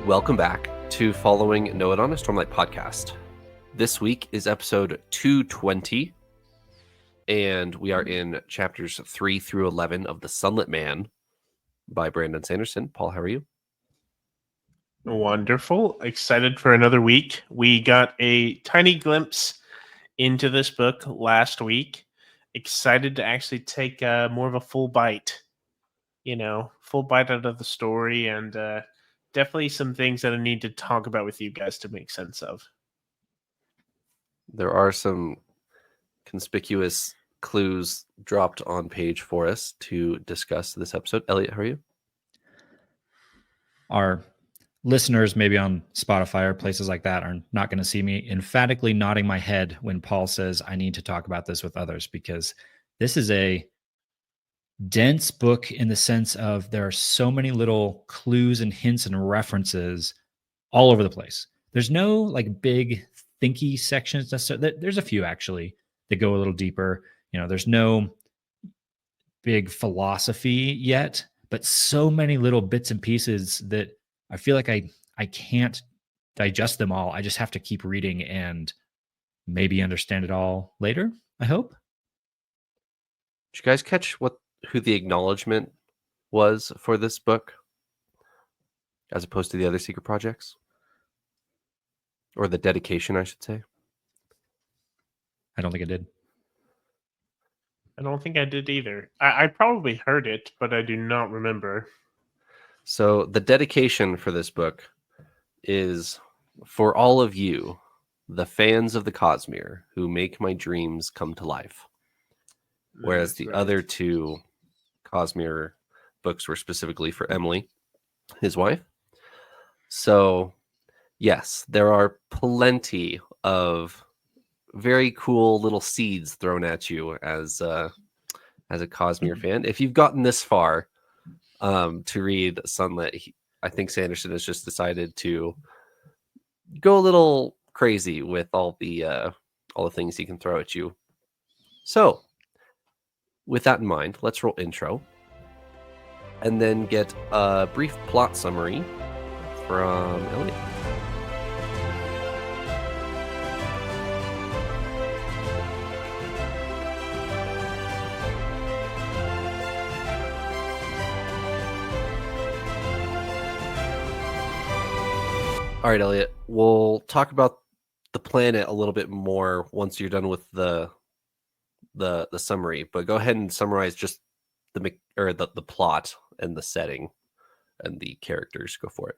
Welcome back to Following Noah on a Stormlight podcast. This week is episode 220, and we are in chapters 3 through 11 of The Sunlit Man by Brandon Sanderson. Paul, how are you? Wonderful. Excited for another week. We got a tiny glimpse into this book last week. Excited to actually take more of a full bite, full bite out of the story, and definitely some things that I need to talk about with you guys to make sense of. There are some conspicuous clues dropped on page for us to discuss this episode. Eliot, how are you? Our listeners, maybe on Spotify or places like that, are not going to see me emphatically nodding my head when Paul says I need to talk about this with others, because this is a dense book in the sense of there are so many little clues and hints and references all over the place. There's no like big thinky sections necessarily. There's a few actually that go a little deeper. There's no big philosophy yet, but so many little bits and pieces that I feel like I can't digest them all. I just have to keep reading and maybe understand it all later, I hope. Did you guys catch who the acknowledgement was for this book as opposed to the other secret projects? Or the dedication, I should say. I don't think I did. I don't think I did either. I probably heard it, but I do not remember. So the dedication for this book is for all of you, the fans of the Cosmere, who make my dreams come to life. Whereas the other two Cosmere books were specifically for Emily, his wife. So, yes, there are plenty of very cool little seeds thrown at you as a Cosmere fan. If you've gotten this far to read Sunlit, I think Sanderson has just decided to go a little crazy with all the things he can throw at you. So, with that in mind, let's roll intro and then get a brief plot summary from Eliot. All right, Eliot, we'll talk about the planet a little bit more once you're done with the summary, but go ahead and summarize just the plot and the setting and the characters. Go for it.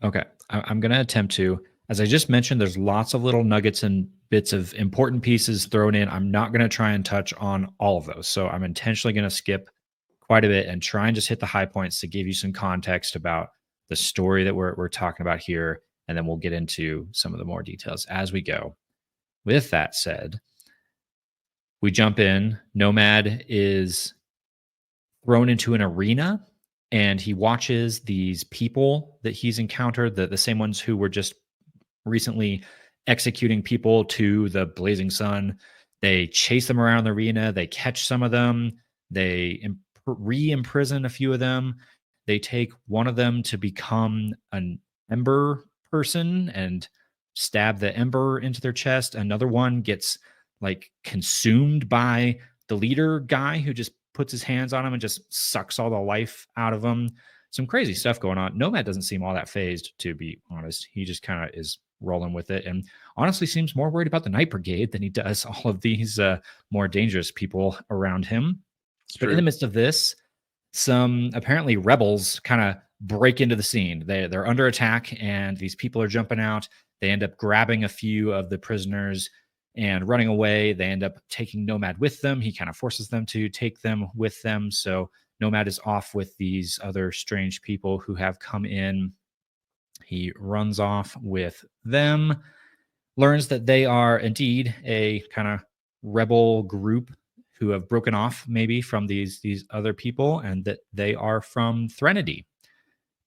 Okay. I'm going to attempt to. As I just mentioned, there's lots of little nuggets and bits of important pieces thrown in. I'm not going to try and touch on all of those. So I'm intentionally going to skip quite a bit and try and just hit the high points to give you some context about the story that we're talking about here. And then we'll get into some of the more details as we go. With that said, we jump in. Nomad is thrown into an arena, and he watches these people that he's encountered, the same ones who were just recently executing people to the blazing sun. They chase them around the arena. They catch some of them. They re-imprison a few of them. They take one of them to become an ember person and stab the ember into their chest. Another one gets like consumed by the leader guy who just puts his hands on him and just sucks all the life out of him. Some crazy stuff going on. Nomad doesn't seem all that phased, to be honest. He just kind of is rolling with it, and honestly seems more worried about the Night Brigade than he does all of these more dangerous people around him. But in the midst of this, some apparently rebels kind of break into the scene. They're under attack, and these people are jumping out. They end up grabbing a few of the prisoners and running away. They end up taking Nomad with them. He kind of forces them to take them with them. So Nomad is off with these other strange people who have come in. He runs off with them, learns that they are indeed a kind of rebel group who have broken off maybe from these other people, and that they are from Threnody,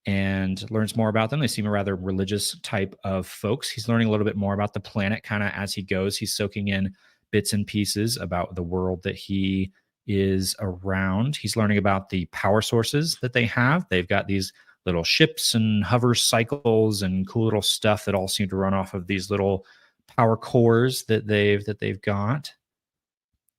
and learns more about them. They seem a rather religious type of folks. He's learning a little bit more about the planet kind of as he goes. He's soaking in bits and pieces about the world that he is around. He's learning about the power sources that they have. They've got these little ships and hover cycles and cool little stuff that all seem to run off of these little power cores that they've got.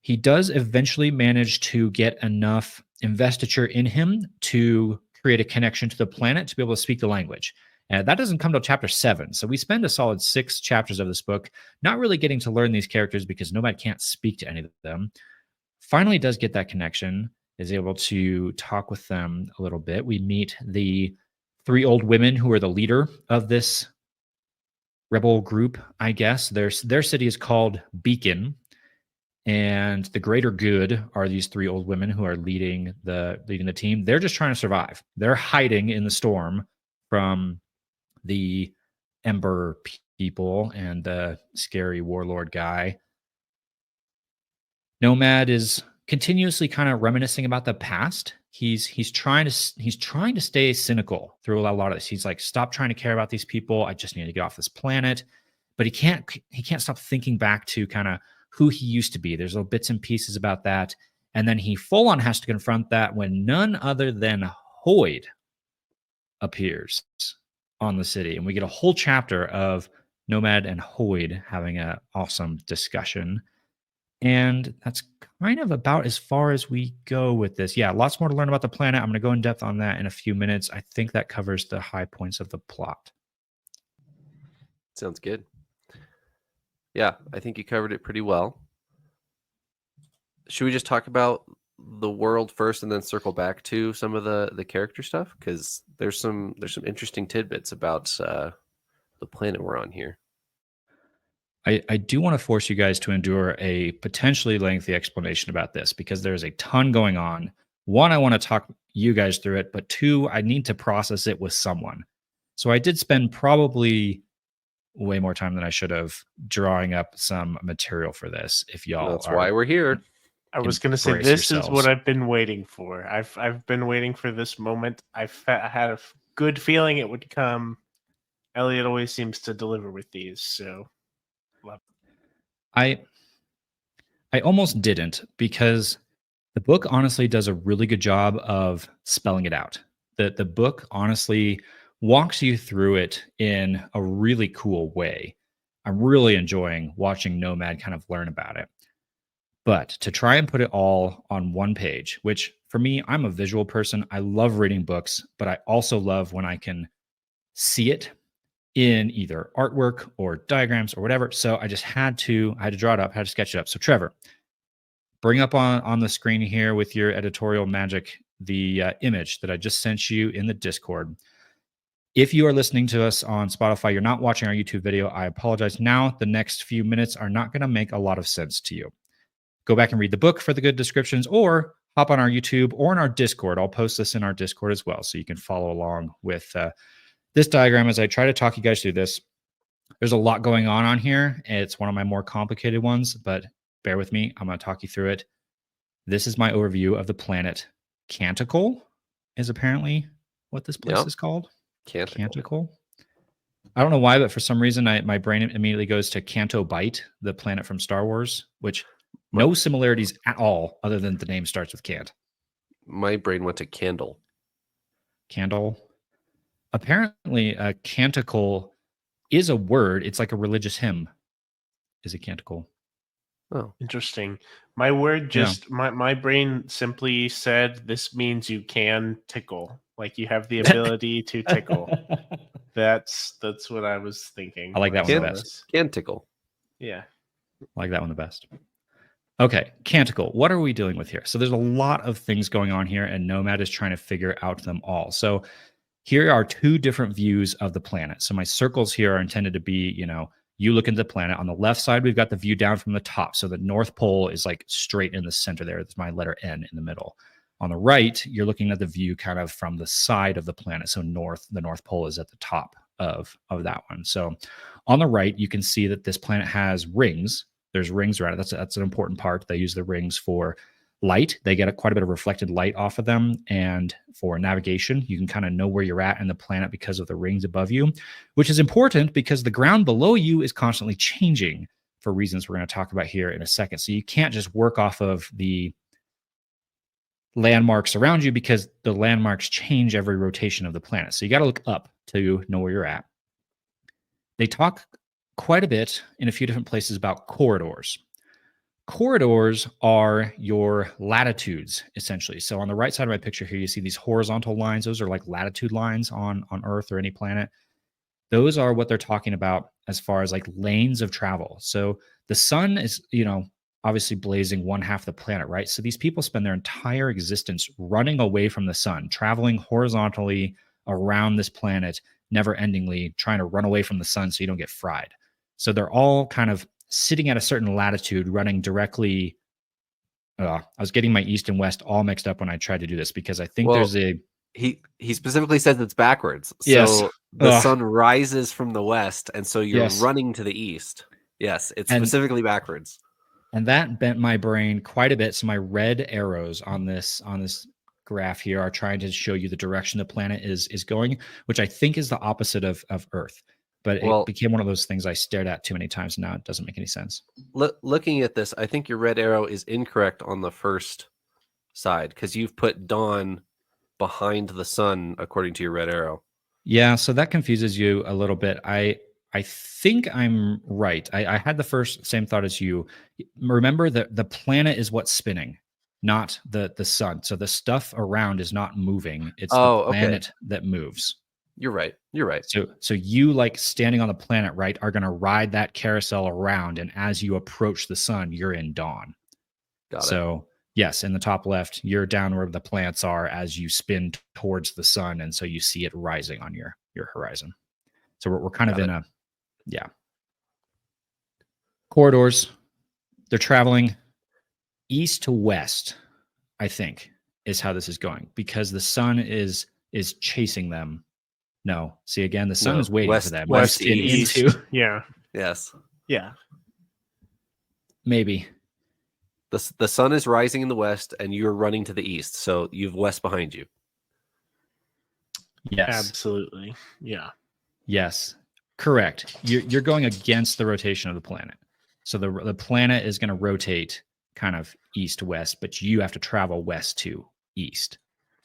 He does eventually manage to get enough investiture in him to create a connection to the planet to be able to speak the language. And that doesn't come till chapter 7. So we spend a solid 6 chapters of this book not really getting to learn these characters because Nomad can't speak to any of them. Finally does get that connection, is able to talk with them a little bit. We meet the 3 old women who are the leader of this rebel group, I guess. Their city is called Beacon. And the greater good are these 3 old women who are leading the team. They're just trying to survive. They're hiding in the storm from the Ember people and the scary warlord guy. Nomad is continuously kind of reminiscing about the past. He's trying to stay cynical through a lot of this. He's like, stop trying to care about these people. I just need to get off this planet. But he can't stop thinking back to kind of who he used to be. There's little bits and pieces about that. And then he full on has to confront that when none other than Hoyd appears on the city. And we get a whole chapter of Nomad and Hoyd having an awesome discussion. And that's kind of about as far as we go with this. Yeah, lots more to learn about the planet. I'm going to go in depth on that in a few minutes. I think that covers the high points of the plot. Sounds good. Yeah, I think you covered it pretty well. Should we just talk about the world first and then circle back to some of the character stuff? Because there's some interesting tidbits about the planet we're on here. I do want to force you guys to endure a potentially lengthy explanation about this because there's a ton going on. 1, I want to talk you guys through it, but 2, I need to process it with someone. So I did spend probably way more time than I should have drawing up some material for this. If y'all, that's why we're here. I was going to say this is what I've been waiting for. I've been waiting for this moment. I had a good feeling it would come. Eliot always seems to deliver with these, so love it. I almost didn't because the book honestly does a really good job of spelling it out. The book honestly walks you through it in a really cool way. I'm really enjoying watching Nomad kind of learn about it. But to try and put it all on one page, which for me, I'm a visual person. I love reading books, but I also love when I can see it in either artwork or diagrams or whatever. So I just had to draw it up, had to sketch it up. So Trevor, bring up on the screen here with your editorial magic the image that I just sent you in the Discord. If you are listening to us on Spotify, you're not watching our YouTube video, I apologize. Now, the next few minutes are not going to make a lot of sense to you. Go back and read the book for the good descriptions, or hop on our YouTube or in our Discord. I'll post this in our Discord as well, so you can follow along with this diagram as I try to talk you guys through this. There's a lot going on here. It's one of my more complicated ones, but bear with me. I'm going to talk you through it. This is my overview of the planet. Canticle is apparently what this place is called. Canticle. I don't know why, but for some reason, my brain immediately goes to Canto Bight, the planet from Star Wars, which no similarities at all, other than the name starts with Cant. My brain went to Candle. Candle. Apparently, a canticle is a word. It's like a religious hymn. Is a canticle. Oh, interesting. My word just my brain simply said this means you can tickle. Like you have the ability to tickle. That's what I was thinking. I like that one the best. Canticle. Yeah. I like that one the best. Okay, Canticle. What are we dealing with here? So there's a lot of things going on here, and Nomad is trying to figure out them all. So here are 2 different views of the planet. So my circles here are intended to be, you look into the planet. On the left side, we've got the view down from the top. So the North Pole is like straight in the center there. That's my letter N in the middle. On the right, you're looking at the view kind of from the side of the planet. So the North Pole is at the top of that one. So on the right, you can see that this planet has rings. There's rings around it. That's an important part. They use the rings for light. They get quite a bit of reflected light off of them. And for navigation, you can kind of know where you're at in the planet because of the rings above you, which is important because the ground below you is constantly changing for reasons we're going to talk about here in a second. So you can't just work off of the landmarks around you because the landmarks change every rotation of the planet. So you got to look up to know where you're at. They talk quite a bit in a few different places about corridors. Corridors are your latitudes, essentially. So on the right side of my picture here, you see these horizontal lines. Those are like latitude lines on Earth or any planet. Those are what they're talking about as far as like lanes of travel. So the sun is, obviously blazing one half the planet, right? So these people spend their entire existence running away from the sun, traveling horizontally around this planet, never endingly, trying to run away from the sun so you don't get fried. So they're all kind of sitting at a certain latitude, running directly. I was getting my east and west all mixed up when I tried to do this because I think there's a. He specifically says it's backwards. Yes. So the sun rises from the west, and so you're Yes. running to the east. Yes, it's specifically backwards. And that bent my brain quite a bit. So my red arrows on this graph here are trying to show you the direction the planet is going, which I think is the opposite of Earth. But it became one of those things I stared at too many times, and now it doesn't make any sense. Looking at this, I think your red arrow is incorrect on the first side because you've put dawn behind the sun according to your red arrow. Yeah, so that confuses you a little bit. I think I'm right. I had the same thought as you. Remember that the planet is what's spinning, not the sun. So the stuff around is not moving. It's the planet that moves. You're right. So you, like standing on the planet, right, are going to ride that carousel around, and as you approach the sun, you're in dawn. Got it. So yes, in the top left, you're down where the planets are as you spin towards the sun, and so you see it rising on your horizon. So we're kind of in a corridors. They're traveling east to west, I think, is how this is going, because the sun is chasing them. No, see again, the sun is waiting for them. West east. Yeah. Yes. Yeah. Maybe. The sun is rising in the west, and you're running to the east, so you've west behind you. Yes. Absolutely. Yeah. Yes. Correct. You're going against the rotation of the planet. So the planet is going to rotate kind of east to west, but you have to travel west to east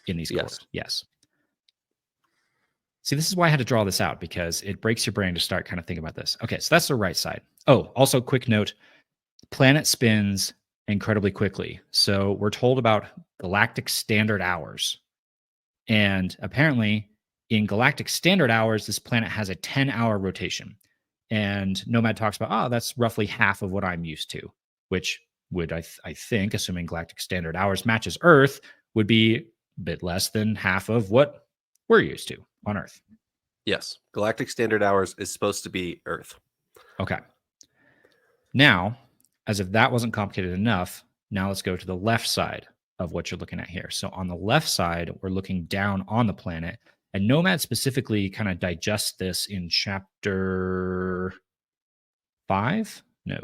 in these corridors. Yes. See, this is why I had to draw this out, because it breaks your brain to start kind of thinking about this. Okay, so that's the right side. Oh, also quick note, planet spins incredibly quickly. So we're told about galactic standard hours. And apparently in galactic standard hours, this planet has a 10-hour rotation. And Nomad talks about, that's roughly half of what I'm used to, which would, I think, assuming galactic standard hours matches Earth, would be a bit less than half of what we're used to on Earth. Yes. Galactic standard hours is supposed to be Earth. Okay. Now, as if that wasn't complicated enough, now let's go to the left side of what you're looking at here. So on the left side, we're looking down on the planet, and Nomad specifically kind of digests this in chapter 5? No,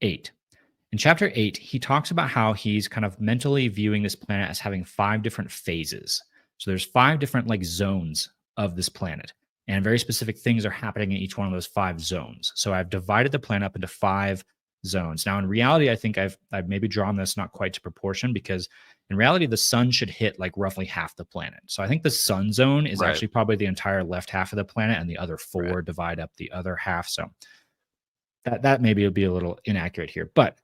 8. In chapter 8, he talks about how he's kind of mentally viewing this planet as having 5 different phases. So there's 5 different like zones of this planet, and very specific things are happening in each one of those 5 zones. So I've divided the planet up into 5 zones. Now, in reality, I think I've maybe drawn this not quite to proportion, because in reality, the sun should hit like roughly half the planet. So I think the sun zone is actually probably the entire left half of the planet, and the other 4 divide up the other half. So that maybe will be a little inaccurate here, but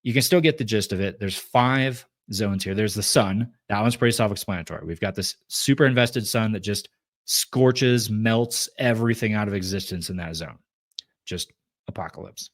you can still get the gist of it. There's 5 zones here. There's the sun. That one's pretty self-explanatory. We've got this super invested sun that just scorches, melts everything out of existence in that zone. Just apocalypse.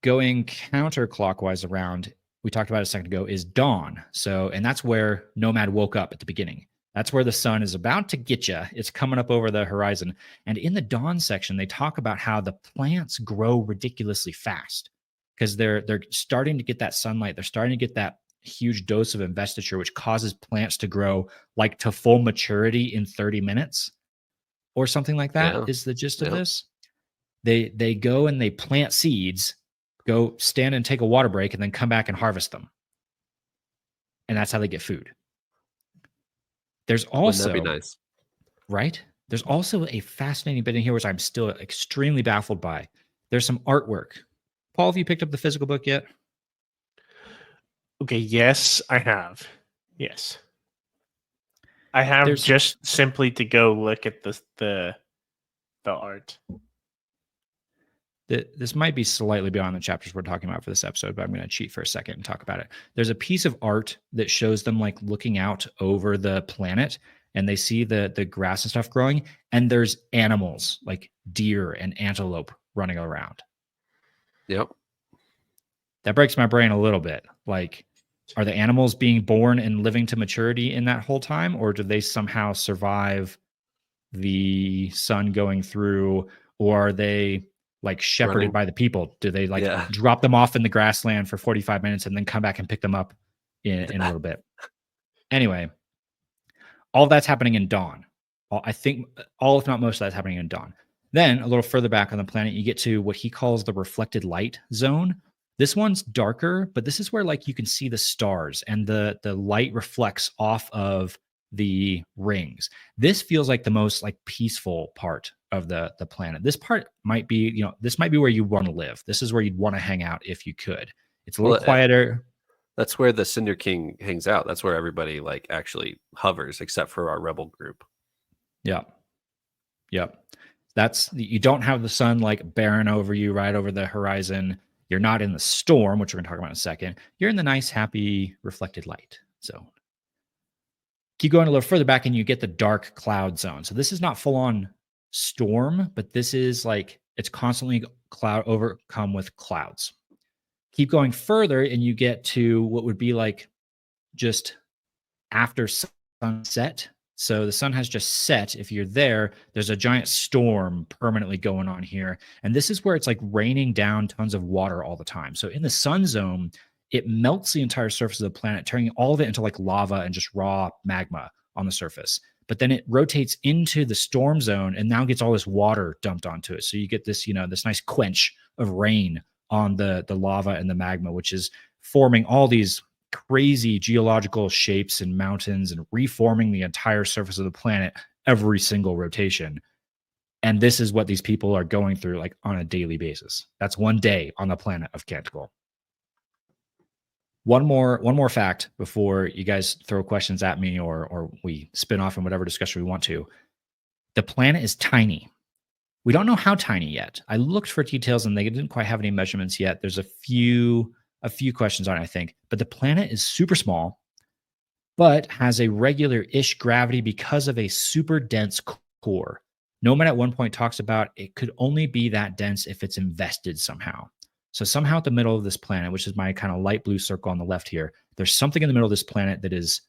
Going counterclockwise around, we talked about it a second ago, is dawn. So, and that's where Nomad woke up at the beginning. That's where the sun is about to get you. It's coming up over the horizon. And in the dawn section, they talk about how the plants grow ridiculously fast because they're starting to get that sunlight. They're starting to get that huge dose of investiture, which causes plants to grow like to full maturity in 30 minutes or something like that. Is the gist of this. They go and they plant seeds, go stand and take a water break, and then come back and harvest them. And that's how they get food. There's also, wouldn't that be nice? Right? There's also a fascinating bit in here, which I'm still extremely baffled by. There's some artwork. Paul, have you picked up the physical book yet? Okay, yes, I have. Yes. I have There's- just simply to go look at the art. This might be slightly beyond the chapters we're talking about for this episode, but I'm going to cheat for a second and talk about it. There's a piece of art that shows them like looking out over the planet, and they see the grass and stuff growing, and there's animals like deer and antelope running around. Yep. That breaks my brain a little bit. Like, are the animals being born and living to maturity in that whole time, or do they somehow survive the sun going through, or are they like shepherded Running. by the people? Do they like Yeah. drop them off in the grassland for 45 minutes and then come back and pick them up in a little bit? Anyway, all that's happening in dawn. I think all, if not most of that's happening in dawn. Then a little further back on the planet, you get to what he calls the reflected light zone. This one's darker, but this is where like you can see the stars and the light reflects off of the rings. This feels like the most like peaceful part of the planet. This part might be, you know, this might be where you want to live. This is where you'd want to hang out if you could. It's a little quieter. That's where the Cinder King hangs out. That's where everybody like actually hovers, except for our rebel group. Yep. That's, you don't have the sun like bearing over you right over the horizon. You're not in the storm, which we're going to talk about in a second. You're in the nice, happy, reflected light zone. Keep going a little further back and you get the dark cloud zone. So this is not full on storm, but this is like it's constantly cloud overcome with clouds. Keep going further and you get to what would be like just after sunset. So the sun has just set. If you're there, there's a giant storm permanently going on here. And this is where it's like raining down tons of water all the time. So in the sun zone, it melts the entire surface of the planet, turning all of it into like lava and just raw magma on the surface. But then it rotates into the storm zone and now gets all this water dumped onto it. So you get this, you know, this nice quench of rain on the lava and the magma, which is forming all these crazy geological shapes and mountains and reforming the entire surface of the planet every single rotation. And this is what these people are going through like on a daily basis. That's one day on the planet of Canticle. One more fact before you guys throw questions at me or we spin off in whatever discussion we want to. The planet is tiny. We don't know how tiny yet. I looked for details and they didn't quite have any measurements yet. There's a few questions on it, I think. But the planet is super small, but has a regular-ish gravity because of a super dense core. Nomad at one point talks about it could only be that dense if it's invested somehow. So somehow at the middle of this planet, which is my kind of light blue circle on the left here, there's something in the middle of this planet that is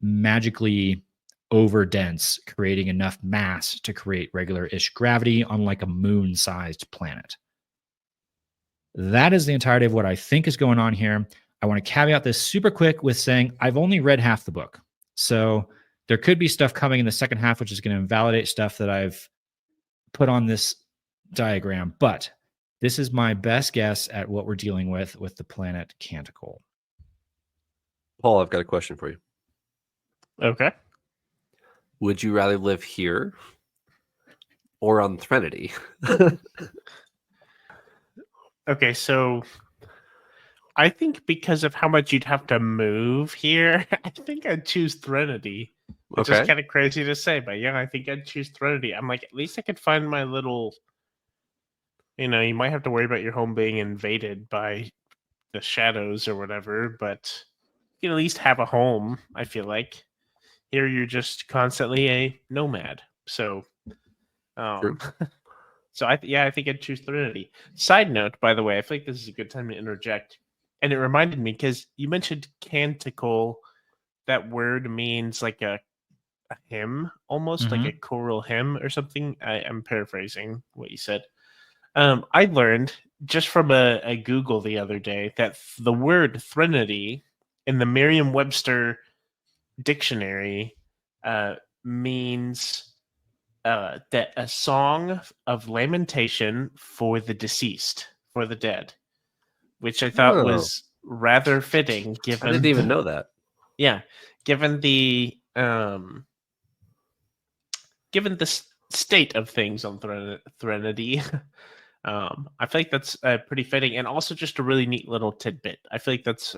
magically over dense, creating enough mass to create regular-ish gravity on like a moon-sized planet. That is the entirety of what I think is going on here. I want to caveat this super quick with saying I've only read half the book. So there could be stuff coming in the second half, which is going to invalidate stuff that I've put on this diagram. But this is my best guess at what we're dealing with the planet Canticle. Paul, I've got a question for you. Okay. Would you rather live here or on Threnody? Okay, so I think because of how much you'd have to move here, I think I'd choose Threnody. Which is kind of crazy to say, but yeah, I think I'd choose Threnody. I'm like, at least I could find my little, you know, you might have to worry about your home being invaded by the shadows or whatever, but you can at least have a home, I feel like. Here you're just constantly a nomad. So so I think I'd choose Threnody. Side note, by the way, I feel like this is a good time to interject. And it reminded me because you mentioned Canticle. That word means like a hymn, almost like a choral hymn or something. I'm paraphrasing what you said. I learned just from a Google the other day that the word Threnody in the Merriam-Webster dictionary means that a song of lamentation for the deceased, for the dead, which I thought was rather fitting. Given I didn't even know that. Yeah, given the state of things on Threnody, I feel like that's pretty fitting, and also just a really neat little tidbit. I feel like that's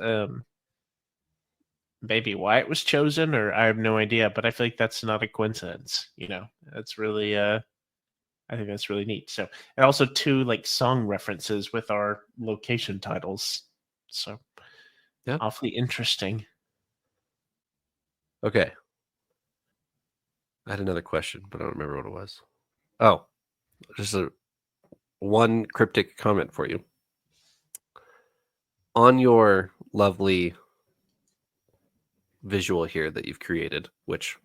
maybe why it was chosen, or I have no idea, but I feel like that's not a coincidence. That's really I think that's really neat. So, and also 2 like song references with our location titles. So, Yeah. awfully interesting. Okay. I had another question, but I don't remember what it was. Oh, just one cryptic comment for you. On your lovely visual here that you've created, which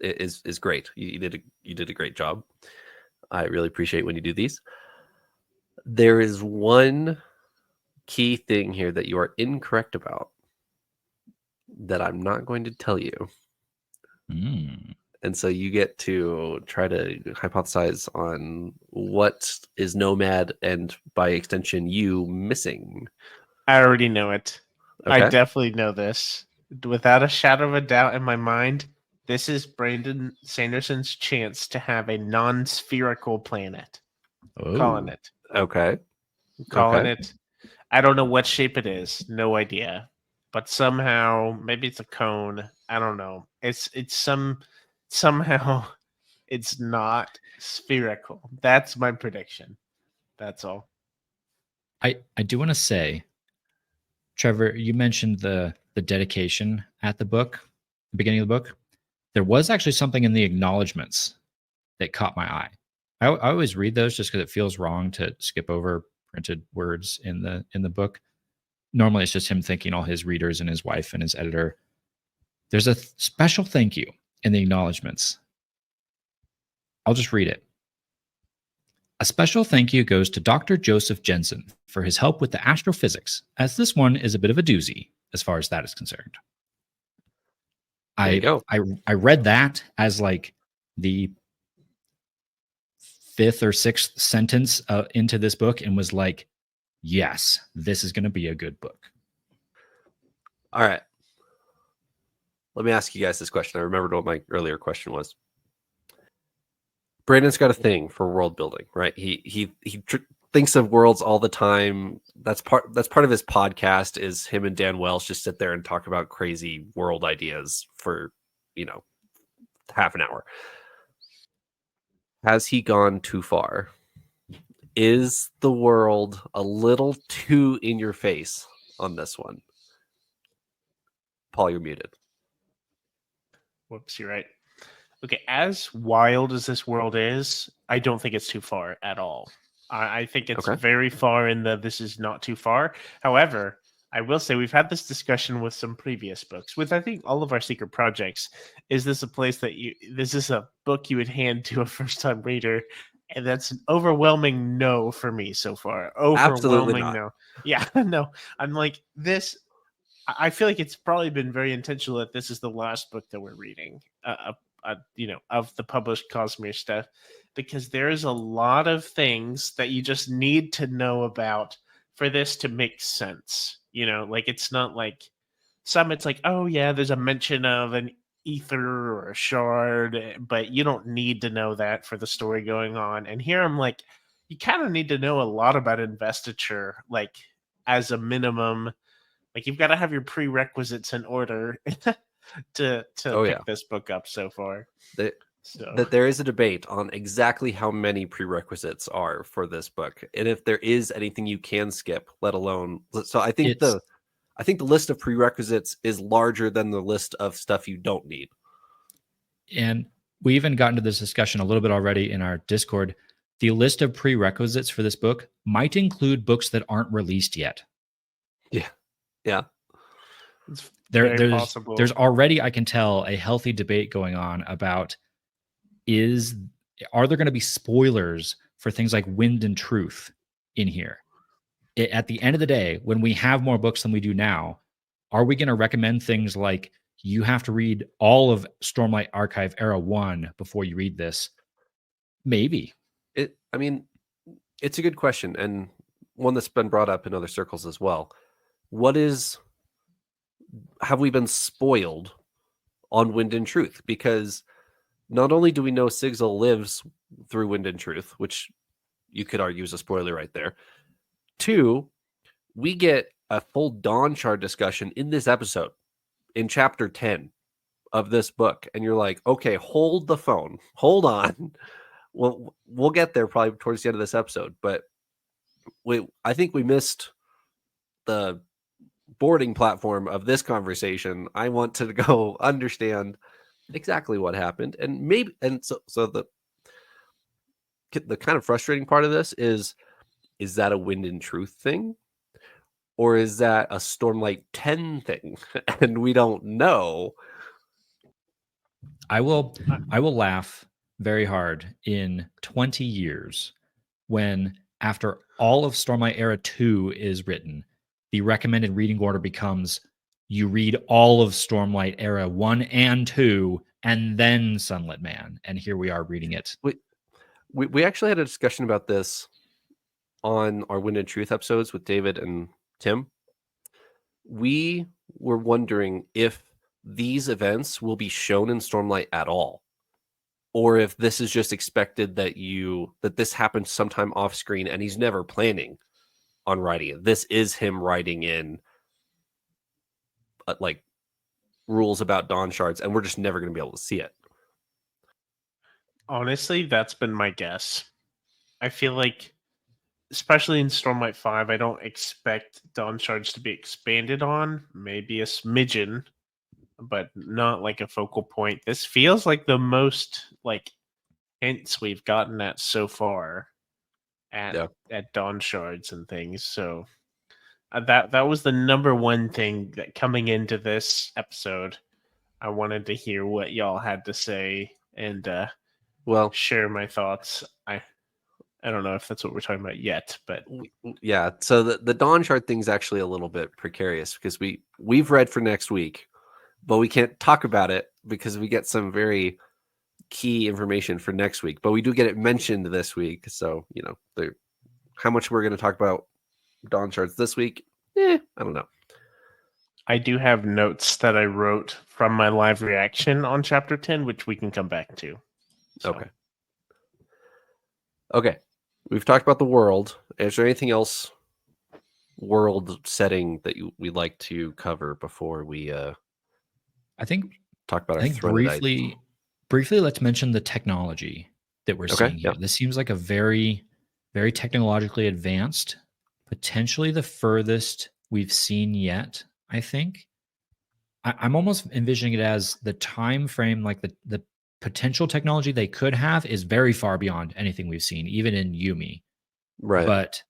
is great. You did a great job. I really appreciate when you do these. There is one key thing here that you are incorrect about that I'm not going to tell you. And so you get to try to hypothesize on what is Nomad and by extension you missing. I already know it. I Okay. definitely know this. Without a shadow of a doubt in my mind, this is Brandon Sanderson's chance to have a non-spherical planet. Calling it. Okay. Calling it. I don't know what shape it is. No idea. But somehow, maybe it's a cone. I don't know. It's somehow it's not spherical. That's my prediction. That's all. I do want to say, Trevor, you mentioned the dedication at the book, the beginning of the book. There was actually something in the acknowledgments that caught my eye. I always read those just because it feels wrong to skip over printed words in the book. Normally, it's just him thanking all his readers and his wife and his editor. There's a special thank you in the acknowledgments. I'll just read it. A special thank you goes to Dr. Joseph Jensen for his help with the astrophysics, as this one is a bit of a doozy as far as that is concerned. There you go. I read that as like the 5th or 6th sentence into this book and was like, yes, this is going to be a good book. All right. Let me ask you guys this question. I remembered what my earlier question was. Brandon's got a thing for world building, right? He thinks of worlds all the time. That's part of his podcast is him and Dan Welsh just sit there and talk about crazy world ideas for, half an hour. Has he gone too far? Is the world a little too in your face on this one? Paul, you're muted. Whoops, you're right. Okay, as wild as this world is, I don't think it's too far at all. I think it's very far in the this is not too far. However, I will say we've had this discussion with some previous books, with I think all of our secret projects. Is this a place that this is a book you would hand to a first-time reader? And that's an overwhelming no for me so far. Overwhelming no. Yeah, no. I'm like, this I feel like it's probably been very intentional that this is the last book that we're reading, of the published Cosmere stuff, because there's a lot of things that you just need to know about for this to make sense. Like it's not like it's like, oh yeah, there's a mention of an ether or a shard, but you don't need to know that for the story going on. And here I'm like, you kind of need to know a lot about investiture, like as a minimum. Like you've got to have your prerequisites in order to pick this book up so far. That there is a debate on exactly how many prerequisites are for this book, and if there is anything you can skip, let alone. So I think the list of prerequisites is larger than the list of stuff you don't need. And we even got into this discussion a little bit already in our Discord. The list of prerequisites for this book might include books that aren't released yet. Yeah. There's already, I can tell, a healthy debate going on about are there going to be spoilers for things like Wind and Truth in here? At the end of the day, when we have more books than we do now, are we going to recommend things like you have to read all of Stormlight Archive Era 1 before you read this? Maybe. It's a good question, and one that's been brought up in other circles as well. Have we been spoiled on Wind and Truth? Because not only do we know Sigil lives through Wind and Truth, which you could argue is a spoiler right there. 2, we get a full Dawn Shard discussion in this episode. in chapter 10 of this book, and you're like, okay, hold the phone, hold on. We'll get there probably towards the end of this episode, but I think we missed the boarding platform of this conversation. I want to go understand exactly what happened, and maybe, and so the kind of frustrating part of this is that a Wind and Truth thing, or is that a Stormlight 10 thing? And we don't know. I will laugh very hard in 20 years when, after all of Stormlight Era 2 is written, the recommended reading order becomes you read all of Stormlight Era 1 and 2 and then Sunlit Man. And here we are reading it. We actually had a discussion about this on our Wind and Truth episodes with David and Tim. We were wondering if these events will be shown in Stormlight at all, or if this is just expected that this happened sometime off screen and he's never planning on writing it. This is him writing in like rules about Dawn Shards, and we're just never going to be able to see it. Honestly, that's been my guess. I feel like, especially in Stormlight 5, I don't expect Dawn Shards to be expanded on. Maybe a smidgen, but not like a focal point. This feels like the most like hints we've gotten at so far at Dawn Shards and things. So that was the number one thing that coming into this episode, I wanted to hear what y'all had to say and share my thoughts. I don't know if that's what we're talking about yet, but yeah. So the Dawn Shard thing's actually a little bit precarious because we've read for next week, but we can't talk about it because we get some very key information for next week. But we do get it mentioned this week, so how much we're going to talk about Dawn Shards this week, I don't know. I do have notes that I wrote from my live reaction on chapter 10, which we can come back to. So. Okay. We've talked about the world. Is there anything else world setting that we'd like to cover before we I think talk about our briefly let's mention the technology that we're seeing here. This seems like a very, very technologically advanced, potentially the furthest we've seen yet, I think. I'm almost envisioning it as the time frame, like the potential technology they could have is very far beyond anything we've seen, even in Yumi. Right. But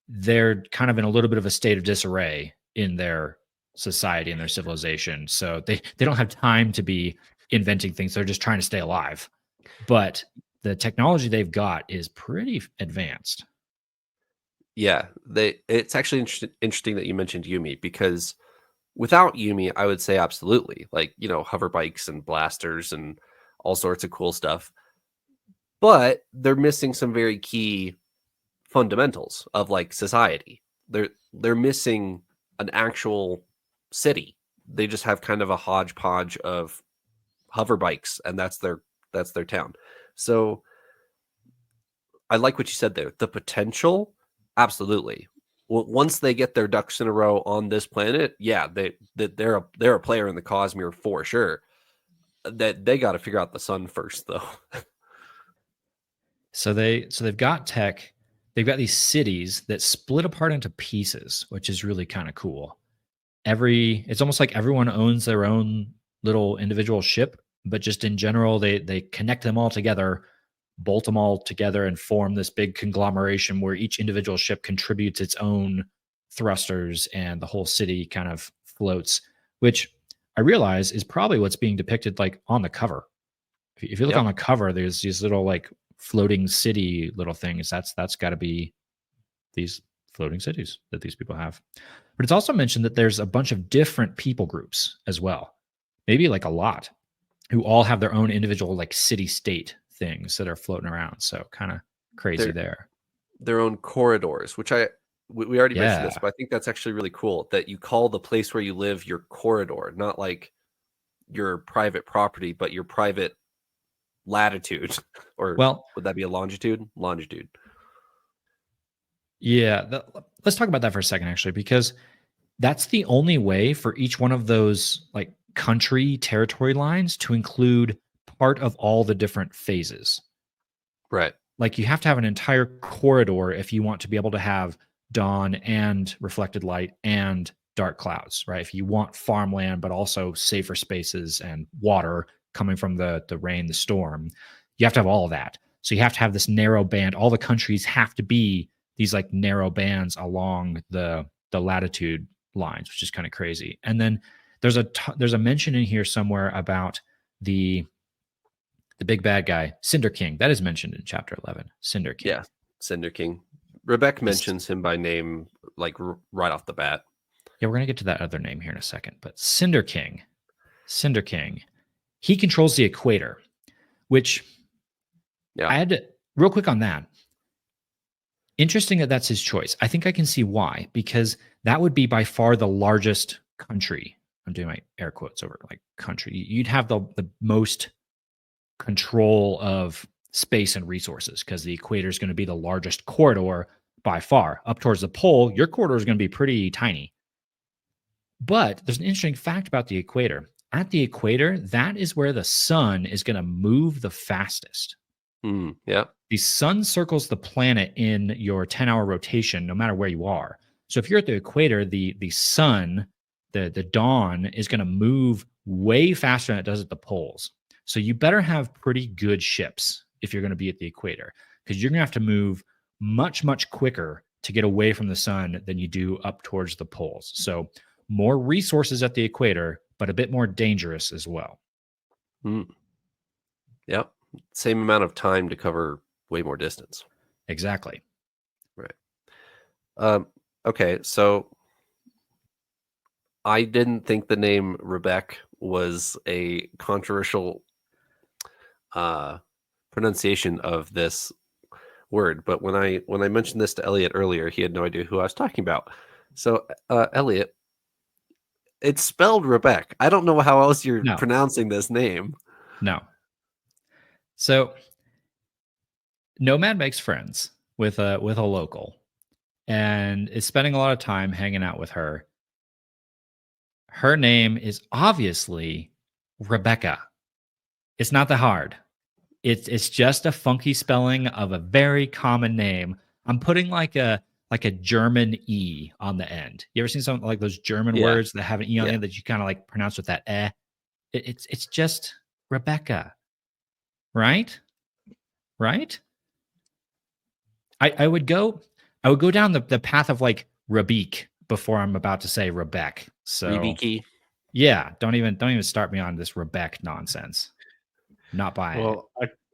they're kind of in a little bit of a state of disarray in their society and their civilization. So they don't have time to be inventing things. They're just trying to stay alive. But the technology they've got is pretty advanced. Yeah. It's actually interesting that you mentioned Yumi, because without Yumi, I would say absolutely. Like, hover bikes and blasters and all sorts of cool stuff. But they're missing some very key fundamentals of like society. They're missing an actual city. They just have kind of a hodgepodge of hover bikes, and that's their town. So I like what you said there. The potential, absolutely. Once they get their ducks in a row on this planet, they're a player in the Cosmere for sure. That they got to figure out the sun first, though. So they've got tech. They've got these cities that split apart into pieces, which is really kind of cool. It's almost like everyone owns their own little individual ship, but just in general, they connect them all together, bolt them all together, and form this big conglomeration where each individual ship contributes its own thrusters, and the whole city kind of floats, which I realize is probably what's being depicted like on the cover. If you look on the cover, there's these little like floating city little things. That's got to be these floating cities that these people have. But it's also mentioned that there's a bunch of different people groups as well, maybe like a lot, who all have their own individual like city state things that are floating around. So kind of crazy there. Their own corridors, which we already mentioned this, but I think that's actually really cool that you call the place where you live your corridor, not like your private property, but your private latitude. Or would that be a longitude? Longitude. Yeah. Let's talk about that for a second, actually, because that's the only way for each one of those like country territory lines to include part of all the different phases. Right. Like you have to have an entire corridor if you want to be able to have dawn and reflected light and dark clouds, right? If you want farmland, but also safer spaces and water coming from the rain, the storm, you have to have all of that. So you have to have this narrow band. All the countries have to be these like narrow bands along the latitude lines, which is kind of crazy. And then there's a mention in here somewhere about the big bad guy, Cinder King. That is mentioned in chapter 11. Cinder King. Yeah, Cinder King. Rebecca mentions him by name, like right off the bat. Yeah, we're gonna get to that other name here in a second. But Cinder King, he controls the equator, which I had to real quick on that. Interesting that that's his choice. I think I can see why, because that would be by far the largest country. I'm doing my air quotes over like country. You'd have the most control of space and resources because the equator is going to be the largest corridor by far. Up towards the pole, your corridor is going to be pretty tiny. But there's an interesting fact about the equator. At the equator, that is where the sun is going to move the fastest. Yeah. The sun circles the planet in your 10-hour rotation, no matter where you are. So if you're at the equator, the sun, the dawn is going to move way faster than it does at the poles. So you better have pretty good ships if you're going to be at the equator, because you're going to have to move much, much quicker to get away from the sun than you do up towards the poles. So more resources at the equator, but a bit more dangerous as well. Yep. Same amount of time to cover way more distance. Exactly. Right. Okay, so I didn't think the name Rebecca was a controversial pronunciation of this word, but when I mentioned this to Eliot earlier, he had no idea who I was talking about. So Eliot, it's spelled Rebecca. I don't know how else you're pronouncing this name. No. So Nomad makes friends with a local and is spending a lot of time hanging out with her. Her name is obviously Rebecca. It's not that hard. It's just a funky spelling of a very common name. I'm putting like a German E on the end. You ever seen something like those German words that have an E on the end that you kind of like pronounce with that eh? It's just Rebecca. Right? I would go down the path of like Rabik before I'm about to say Rebecca. So Rebecca. Yeah, don't even start me on this Rebecca nonsense. Not buying it.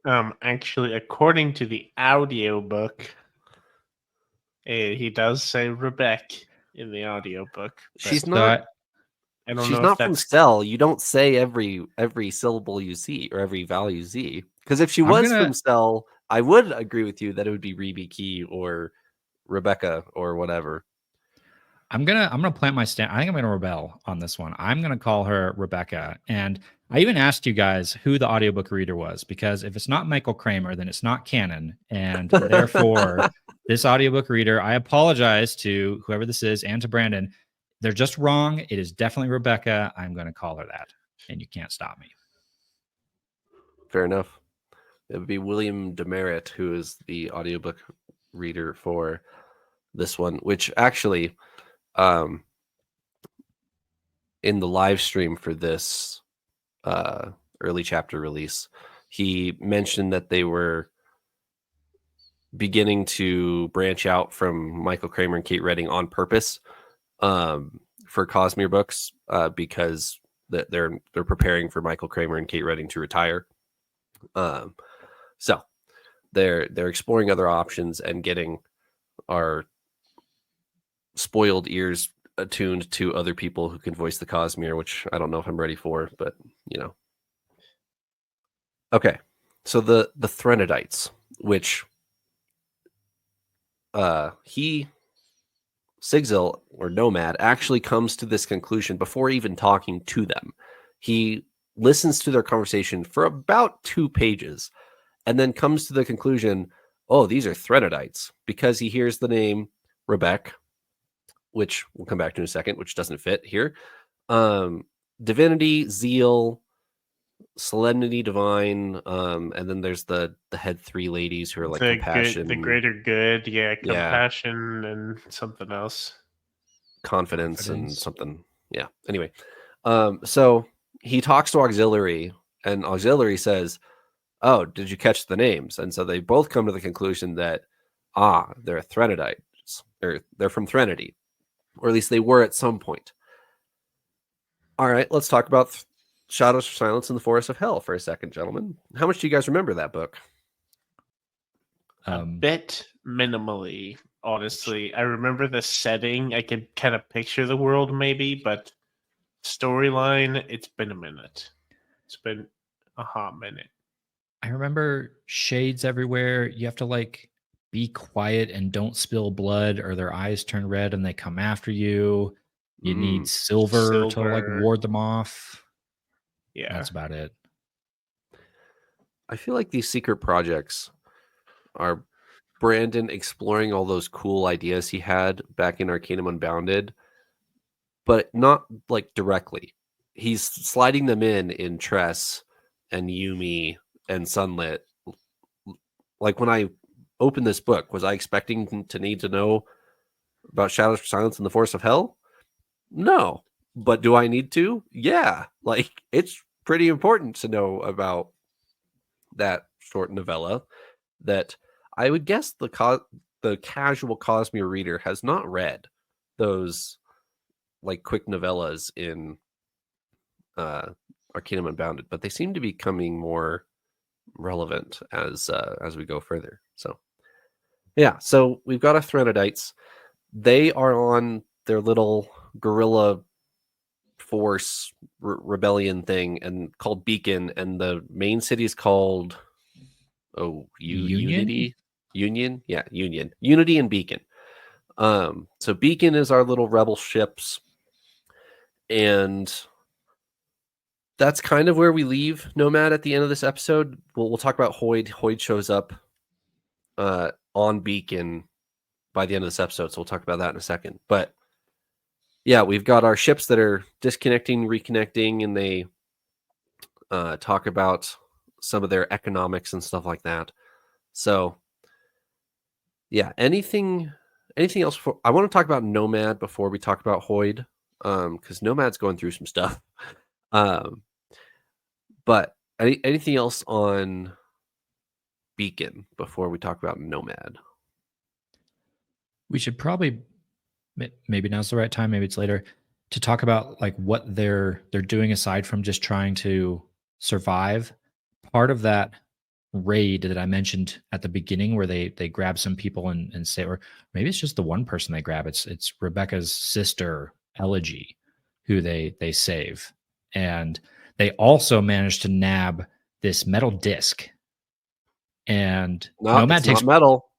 Well, actually, according to the audiobook, he does say Rebecca in the audiobook. She's not. I don't she's know not if that's... from Cell. You don't say every syllable you see or every value Z. Because if she was from Cell, I would agree with you that it would be Rebecca or Rebecca or whatever. I'm gonna plant my stand. I think I'm gonna rebel on this one. I'm gonna call her Rebecca. And I even asked you guys who the audiobook reader was, because if it's not Michael Kramer, then it's not canon. And therefore, this audiobook reader, I apologize to whoever this is and to Brandon. They're just wrong. It is definitely Rebecca. I'm gonna call her that, and you can't stop me. Fair enough. It would be William Demerit, who is the audiobook reader for this one, which actually, in the live stream for this early chapter release, he mentioned that they were beginning to branch out from Michael Kramer and Kate Redding on purpose for Cosmere books because they're preparing for Michael Kramer and Kate Redding to retire. So they're exploring other options and getting our spoiled ears attuned to other people who can voice the Cosmere, which I don't know if I'm ready for, but you know. Okay, so the Threnodites, which Sigzil or Nomad actually comes to this conclusion before even talking to them. He listens to their conversation for about 2 pages and then comes to the conclusion, oh, these are Threnodites, because he hears the name Rebecca which we'll come back to in a second, which doesn't fit here. Divinity, zeal, solemnity, divine, and then there's the head three ladies who are like compassion, the greater good, Yeah. compassion, and something else. confidence, and something. Yeah. Anyway, so he talks to Auxiliary, and Auxiliary says, "Oh, did you catch the names?" And so they both come to the conclusion that they're Threnodites, or they're from Threnody, or at least they were at some point. All right, let's talk about Shadows of Silence in the Forest of Hell for a second, gentlemen. How much do you guys remember that book? A bit minimally, honestly. I remember the setting. I could kind of picture the world maybe, but storyline, it's been a minute. It's been a hot minute. I remember shades everywhere. You have to like be quiet and don't spill blood or their eyes turn red and they come after you. You need silver to like ward them off. Yeah. That's about it. I feel like these secret projects are Brandon exploring all those cool ideas he had back in Arcanum Unbounded, but not like directly. He's sliding them in Tress and Yumi and Sunlit. Like when I opened this book, was I expecting to need to know about Shadows of Silence in the Forest of Hell? No. But do I need to? Yeah. Like it's pretty important to know about that short novella that I would guess the casual Cosmere reader has not read those like quick novellas in Arcanum Unbounded, but they seem to be becoming more relevant as we go further. So yeah, so we've got a Threnodites. They are on their little guerrilla force rebellion thing and called Beacon, and the main city is called Unity. Union, yeah, Union, Unity, and Beacon. So Beacon is our little rebel ships, and that's kind of where we leave Nomad at the end of this episode. We'll talk about Hoyd. Hoyd shows up on Beacon by the end of this episode, so we'll talk about that in a second. But yeah, we've got our ships that are disconnecting, reconnecting, and they talk about some of their economics and stuff like that. So yeah, anything else? I want to talk about Nomad before we talk about Hoyd, because Nomad's going through some stuff. But anything else on Beacon before we talk about Nomad? We should probably, maybe now's the right time, maybe it's later, to talk about like what they're doing aside from just trying to survive. Part of that raid that I mentioned at the beginning, where they grab some people and say, or maybe it's just the one person they grab. It's Rebecca's sister, Elegy, who they save, and they also managed to nab this metal disc. And Nomad takes not metal.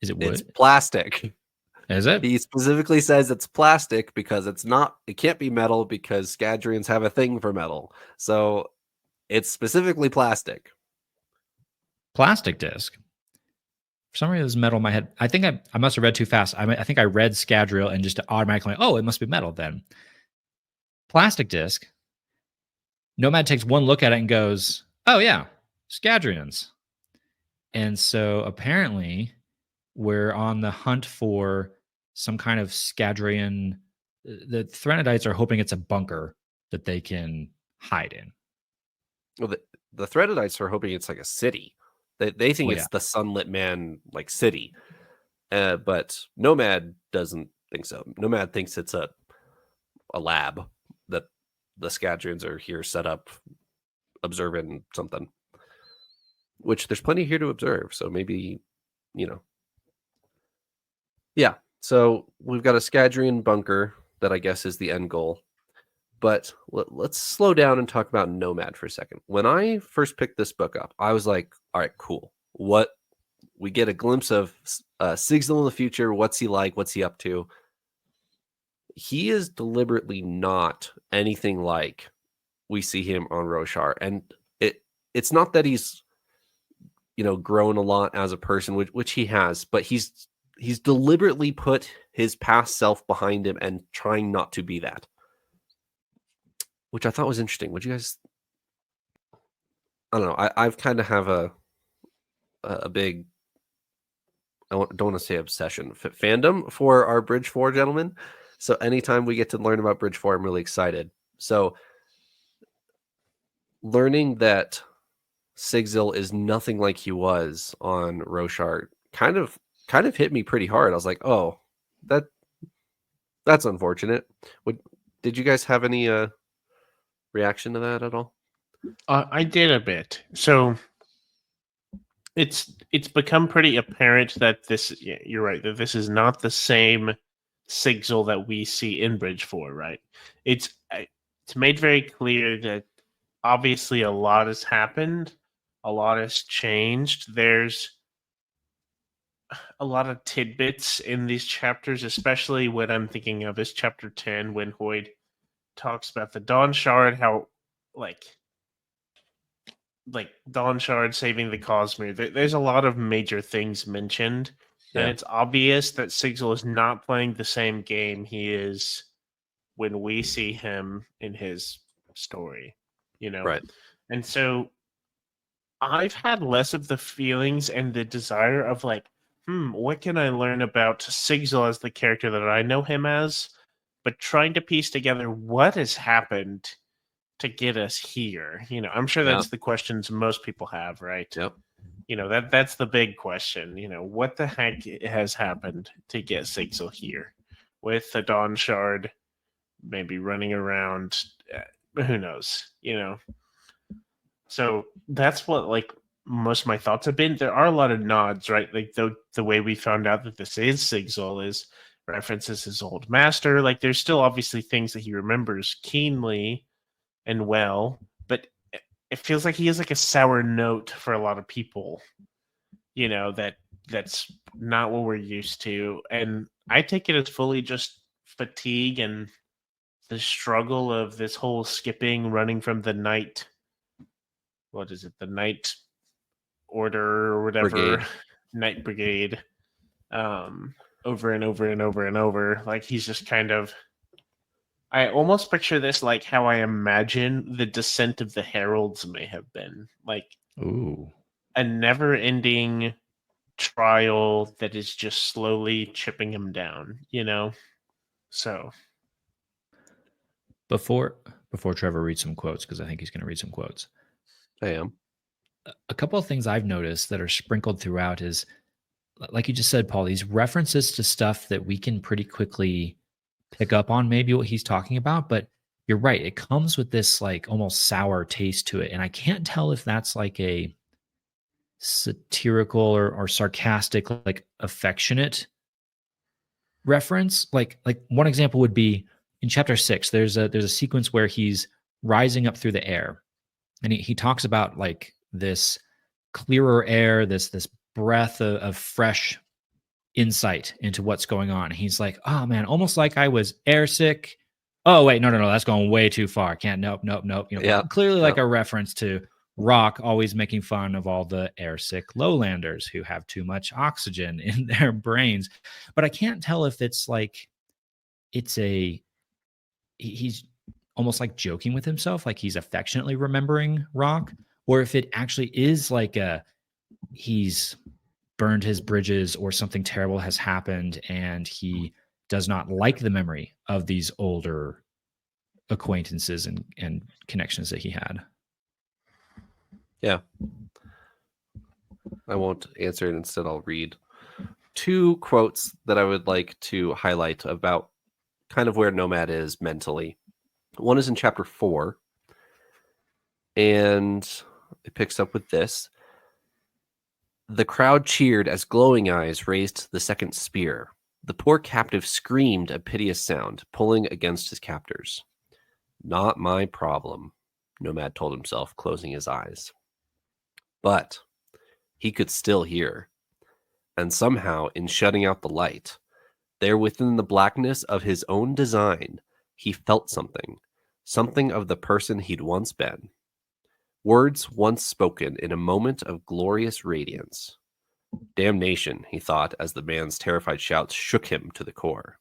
Is it wood? It's plastic. Is it? He specifically says it's plastic because it's not. It can't be metal because Scadrians have a thing for metal. So it's specifically plastic. Plastic disc. For some reason, this metal in my head. I think I must have read too fast. I think I read Scadrial and just automatically, it must be metal then. Plastic disc. Nomad takes one look at it and goes, "Oh yeah, Scadrians." And so apparently, we're on the hunt for some kind of Scadrian. The Threnodites are hoping it's a bunker that they can hide in. Well, the Threnodites are hoping it's like a city. They think it's the Sunlit Man like city, but Nomad doesn't think so. Nomad thinks it's a lab that the Scadrians are here set up, observing something. Which there's plenty here to observe, so maybe, Yeah, so we've got a Scadrian bunker that I guess is the end goal. But let's slow down and talk about Nomad for a second. When I first picked this book up, I was like, all right, cool. What we get a glimpse of Sigil in the future. What's he like? What's he up to? He is deliberately not anything like we see him on Roshar. And it's not that he's, grown a lot as a person, which he has, but he's deliberately put his past self behind him and trying not to be that, which I thought was interesting. Would you guys? I don't know. I've kind of have a big, don't want to say obsession, fandom for our Bridge 4 gentlemen. So anytime we get to learn about Bridge 4, I'm really excited. So learning that Sigzil is nothing like he was on Roshar kind of hit me pretty hard. I was like, oh, that's unfortunate. Did you guys have any reaction to that at all? I did a bit. So it's become pretty apparent that you're right, that this is not the same Sigzil that we see in Bridge 4, right? It's made very clear that obviously a lot has happened, a lot has changed. There's a lot of tidbits in these chapters, especially what I'm thinking of is chapter 10, when Hoyd talks about the Dawn Shard, how like Dawn Shard saving the Cosmere. There's a lot of major things mentioned, and it's obvious that Sigzil is not playing the same game he is when we see him in his story, Right. And so I've had less of the feelings and the desire of like, what can I learn about Sigzil as the character that I know him as, but trying to piece together what has happened to get us here. I'm sure that's the questions most people have, right? Yep. That's the big question. What the heck has happened to get Sigzil here with the Dawn Shard maybe running around? Who knows? So that's what like most of my thoughts have been. There are a lot of nods, right? Like the way we found out that this is Sigzil is references his old master. Like there's still obviously things that he remembers keenly and well, but it feels like he has like a sour note for a lot of people. That's not what we're used to, and I take it as fully just fatigue and the struggle of this whole skipping, running from the night. What is it? The Night Order or whatever. Brigade. Night Brigade. Over and over and over and over. Like he's just kind of. I almost picture this like how I imagine the descent of the Heralds may have been. Like a never-ending trial that is just slowly chipping him down, So Before Trevor reads some quotes, because I think he's going to read some quotes. I am. A couple of things I've noticed that are sprinkled throughout is, like you just said, Paul, these references to stuff that we can pretty quickly pick up on maybe what he's talking about, but you're right. It comes with this like almost sour taste to it. And I can't tell if that's like a satirical or sarcastic, like affectionate reference. Like one example would be in chapter 6, there's a sequence where he's rising up through the air. And he talks about like this clearer air, this breath of fresh insight into what's going on. He's like, oh man, almost like I was airsick. Oh wait, no, that's going way too far. Can't, nope. Clearly like a reference to Rock always making fun of all the airsick lowlanders who have too much oxygen in their brains. But I can't tell if it's like, he's almost like joking with himself, like he's affectionately remembering Rock, or if it actually is like he's burned his bridges or something terrible has happened and he does not like the memory of these older acquaintances and connections that he had. Yeah. I won't answer it. Instead, I'll read 2 quotes that I would like to highlight about kind of where Nomad is mentally. One is in chapter 4, and it picks up with this. The crowd cheered as Glowing Eyes raised the second spear. The poor captive screamed a piteous sound, pulling against his captors. Not my problem, Nomad told himself, closing his eyes. But he could still hear. And somehow, in shutting out the light, there within the blackness of his own design, he felt something of the person he'd once been. Words once spoken in a moment of glorious radiance. Damnation, he thought, as the man's terrified shouts shook him to the core.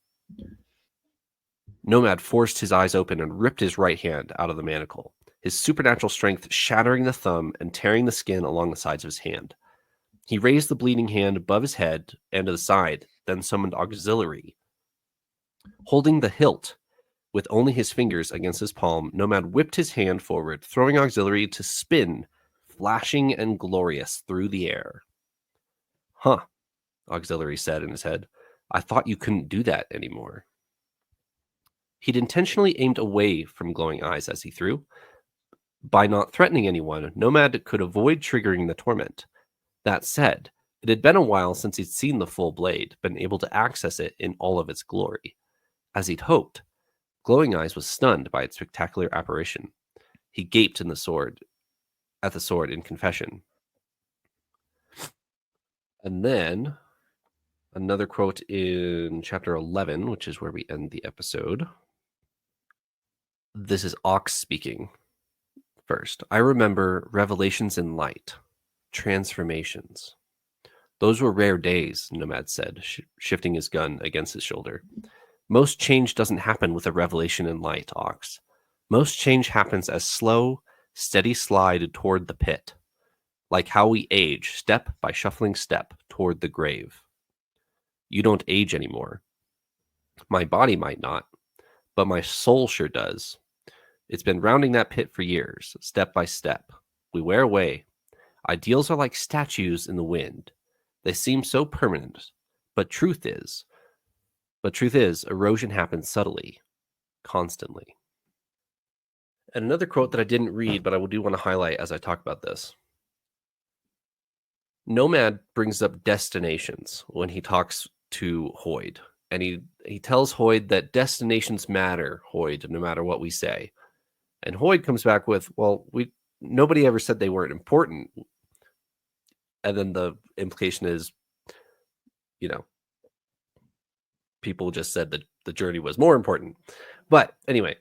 Nomad forced his eyes open and ripped his right hand out of the manacle, his supernatural strength shattering the thumb and tearing the skin along the sides of his hand. He raised the bleeding hand above his head and to the side, then summoned auxiliary. Holding the hilt with only his fingers against his palm, Nomad whipped his hand forward, throwing auxiliary to spin, flashing and glorious through the air. Huh, auxiliary said in his head. I thought you couldn't do that anymore. He'd intentionally aimed away from glowing eyes as he threw. By not threatening anyone, Nomad could avoid triggering the torment. That said, it had been a while since he'd seen the full blade, been able to access it in all of its glory. As he'd hoped, Glowing Eyes was stunned by its spectacular apparition. He gaped at the sword in confession. And then another quote in chapter 11, which is where we end the episode. This is Ox speaking first. I remember revelations in light, transformations. Those were rare days, Nomad said, shifting his gun against his shoulder. Most change doesn't happen with a revelation in light, Ox. Most change happens as slow, steady slide toward the pit, like how we age, step by shuffling step toward the grave. You don't age anymore. My body might not, but my soul sure does. It's been rounding that pit for years, step by step. We wear away. Ideals are like statues in the wind. They seem so permanent, but truth is, erosion happens subtly, constantly. And another quote that I didn't read, but I do want to highlight as I talk about this. Nomad brings up destinations when he talks to Hoyd. And he tells Hoyd that destinations matter, Hoyd, no matter what we say. And Hoyd comes back with, well, nobody ever said they weren't important. And then the implication is, people just said that the journey was more important. But anyway,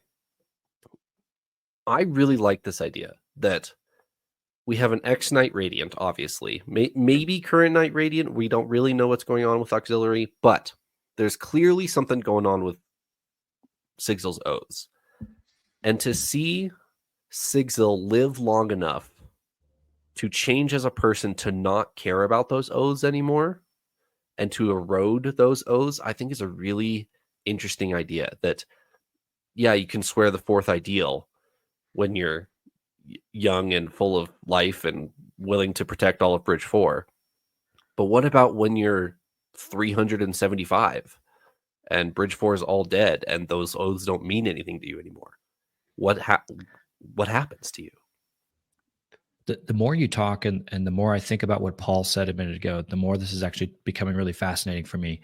I really like this idea that we have an ex-Knight Radiant, obviously. Maybe current Knight Radiant. We don't really know what's going on with auxiliary, but there's clearly something going on with Sigzil's oaths. And to see Sigzil live long enough to change as a person to not care about those oaths anymore and to erode those oaths, I think is a really interesting idea. That, yeah, you can swear the fourth ideal when you're young and full of life and willing to protect all of Bridge 4. But what about when you're 375 and Bridge 4 is all dead and those oaths don't mean anything to you anymore? What happens to you? The more you talk and the more I think about what Paul said a minute ago, the more this is actually becoming really fascinating for me.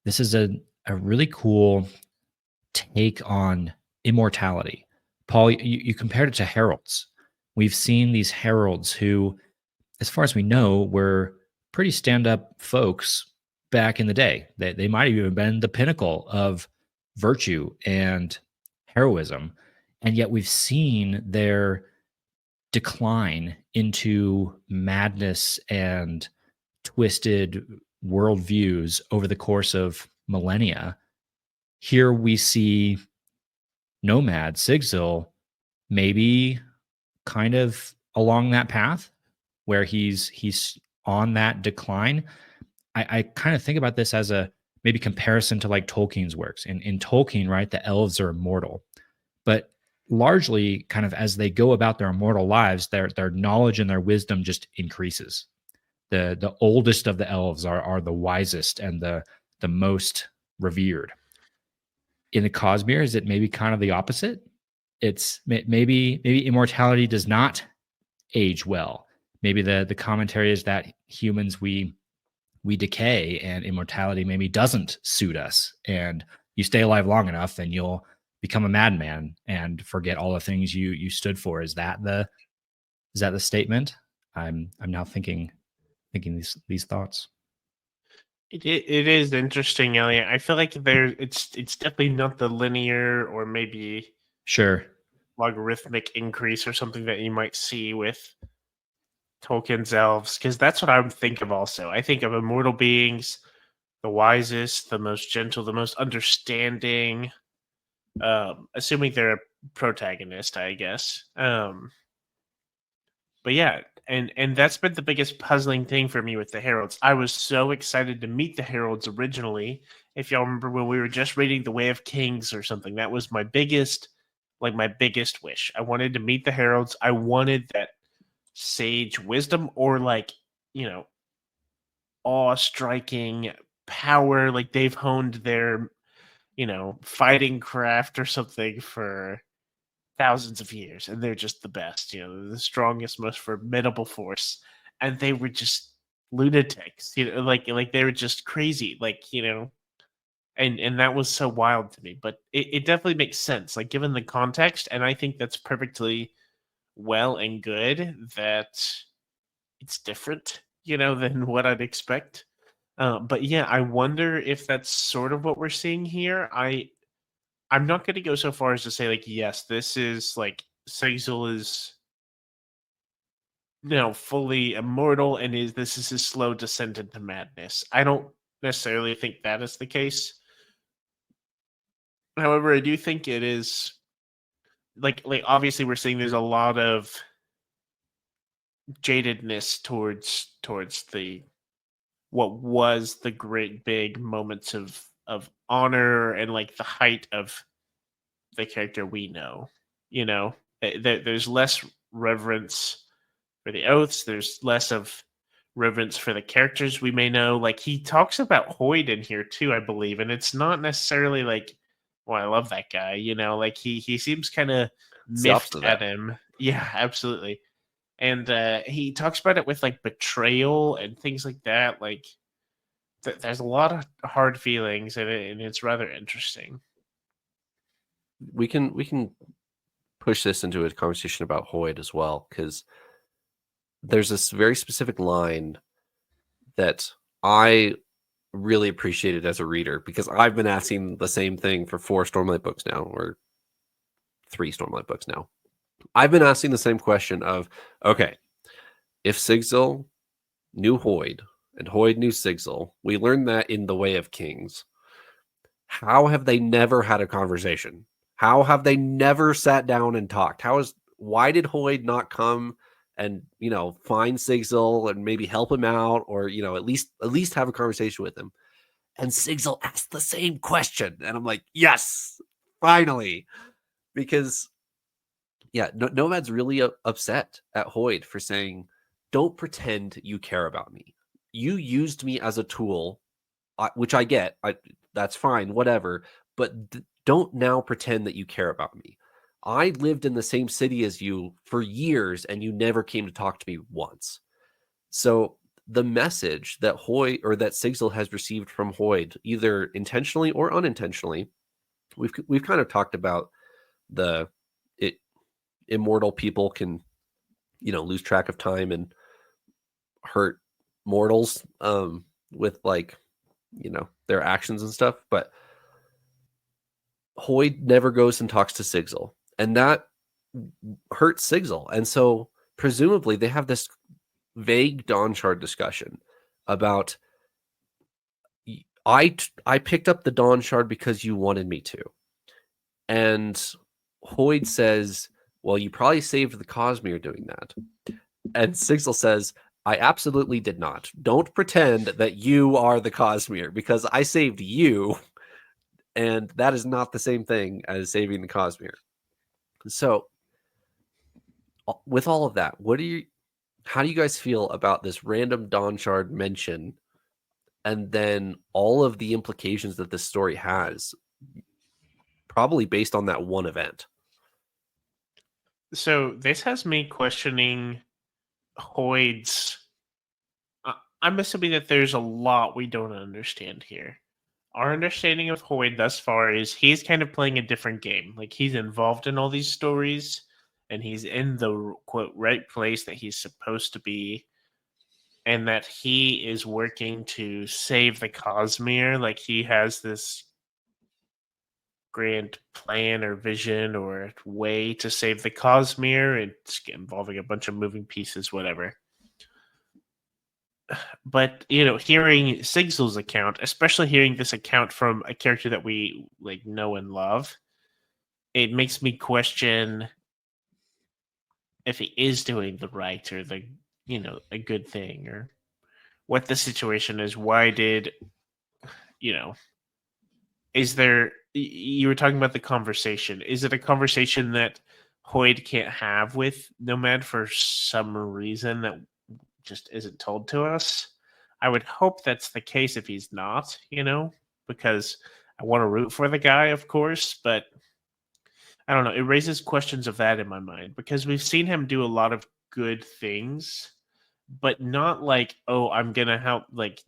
This is a really cool take on immortality. Paul, you compared it to heralds. We've seen these heralds who, as far as we know, were pretty stand-up folks back in the day. They might have even been the pinnacle of virtue and heroism. And yet we've seen their decline into madness and twisted worldviews over the course of millennia. Here we see Nomad, Sigzil, maybe kind of along that path where he's on that decline. I kind of think about this as a maybe comparison to like Tolkien's works. In Tolkien, right, the elves are immortal, but largely kind of as they go about their immortal lives, their knowledge and their wisdom just increases. The oldest of the elves are the wisest and the most revered. In the Cosmere, is it maybe kind of the opposite? It's maybe immortality does not age well. Maybe the commentary is that humans we decay and immortality maybe doesn't suit us, and you stay alive long enough and you'll become a madman and forget all the things you stood for. Is that the statement? I'm now thinking these thoughts. It is interesting, Elliot. I feel like it's definitely not the linear or maybe Sure. logarithmic increase or something that you might see with Tolkien's elves, because that's what I would think of also. I think of immortal beings, the wisest, the most gentle, the most understanding, assuming they're a protagonist, I guess. But yeah, and that's been the biggest puzzling thing for me with the Heralds. I was so excited to meet the Heralds originally. If y'all remember when we were just reading The Way of Kings or something, that was my biggest wish. I wanted to meet the Heralds. I wanted that sage wisdom or awe-striking power, like they've honed their, fighting craft or something for thousands of years, and they're just the best. They're the strongest, most formidable force, and they were just lunatics. Like they were just crazy. And that was so wild to me. But it definitely makes sense, like given the context, and I think that's perfectly well and good that it's different, than what I'd expect. But yeah, I wonder if that's sort of what we're seeing here. I'm not going to go so far as to say like, yes, this is like Sigil is fully immortal and this is his slow descent into madness. I don't necessarily think that is the case. However, I do think it is like obviously we're seeing there's a lot of jadedness towards the what was the great big moments of honor and like the height of the character we know. There's less reverence for the oaths. There's less of reverence for the characters we may know. Like he talks about Hoyd in here too, I believe, and it's not necessarily like, well, I love that guy. Like he seems kind of miffed at him. Yeah, absolutely. And he talks about it with like betrayal and things like that. Like there's a lot of hard feelings in it, and it's rather interesting. We can push this into a conversation about Hoyd as well, because there's this very specific line that I really appreciated as a reader, because I've been asking the same thing for 4 Stormlight books now, or 3 Stormlight books now. I've been asking the same question of, okay, if Sigil knew Hoyd and Hoyd knew Sigil, we learned that in The Way of Kings. How have they never had a conversation? How have they never sat down and talked? Why did Hoyd not come and, find Sigil and maybe help him out, or, at least have a conversation with him? And Sigil asked the same question. And I'm like, yes, finally. Because yeah, Nomad's really upset at Hoyd for saying, don't pretend you care about me. You used me as a tool, which I get. That's fine, whatever. But don't now pretend that you care about me. I lived in the same city as you for years, and you never came to talk to me once. So the message that Hoyd, or that Sigil has received from Hoyd, either intentionally or unintentionally, we've kind of talked about immortal people can, lose track of time and hurt mortals with their actions and stuff. But Hoyd never goes and talks to Sigil, and that hurts Sigil. And so presumably they have this vague Dawnshard discussion about, I picked up the Dawnshard because you wanted me to. And Hoyd says, well, you probably saved the Cosmere doing that. And Sigil says, I absolutely did not. Don't pretend that you are the Cosmere, because I saved you, and that is not the same thing as saving the Cosmere. So with all of that, how do you guys feel about this random Dawnshard mention, and then all of the implications that this story has, probably based on that one event? So this has me questioning Hoyd's. I'm assuming that there's a lot we don't understand here. Our understanding of Hoyd thus far is he's kind of playing a different game. Like he's involved in all these stories, and he's in the quote right place that he's supposed to be, and that he is working to save the Cosmere. Like he has this grand plan or vision or way to save the Cosmere. It's involving a bunch of moving pieces, whatever. But hearing Sigzel's account, especially hearing this account from a character that we know and love, it makes me question if he is doing the right or a good thing, or what the situation is. Why did is there? You were talking about the conversation. Is it a conversation that Hoyd can't have with Nomad for some reason that just isn't told to us? I would hope that's the case if he's not, because I want to root for the guy, of course, but I don't know. It raises questions of that in my mind because we've seen him do a lot of good things, but not like, oh, I'm going to help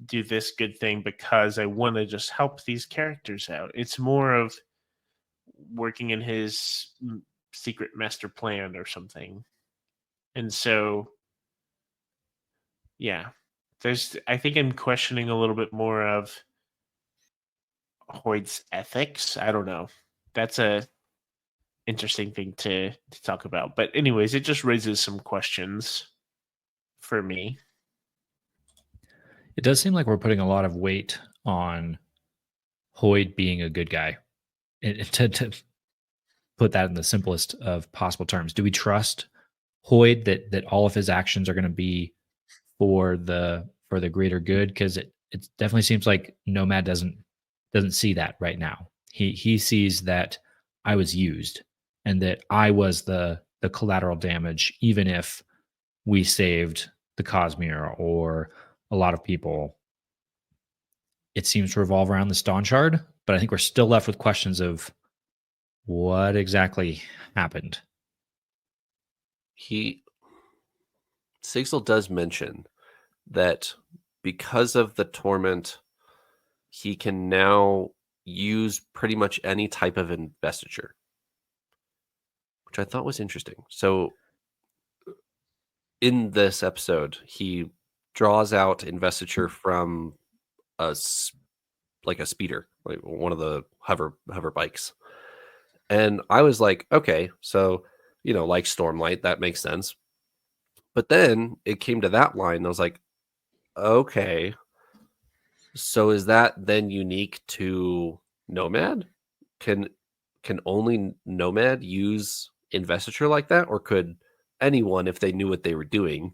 do this good thing because I want to just help these characters out. It's more of working in his secret master plan or something. And so, yeah, I think I'm questioning a little bit more of Hoyd's ethics. I don't know. That's a interesting thing to talk about. But anyways, it just raises some questions for me. It does seem like we're putting a lot of weight on Hoyd being a good guy. To put that in the simplest of possible terms, do we trust Hoyd that all of his actions are going to be for the greater good? Because it definitely seems like Nomad doesn't see that right now. He sees that I was used and that I was the collateral damage, even if we saved the Cosmere or a lot of people. It seems to revolve around the Stawn Shard, but I think we're still left with questions of what exactly happened. Sigzel does mention that because of the torment, he can now use pretty much any type of investiture, which I thought was interesting. So in this episode, he draws out investiture from a speeder, like one of the hover bikes. And I was like, okay, so, like Stormlight, that makes sense. But then it came to that line, and I was like, okay, so is that then unique to Nomad? Can only Nomad use investiture like that, or could anyone, if they knew what they were doing,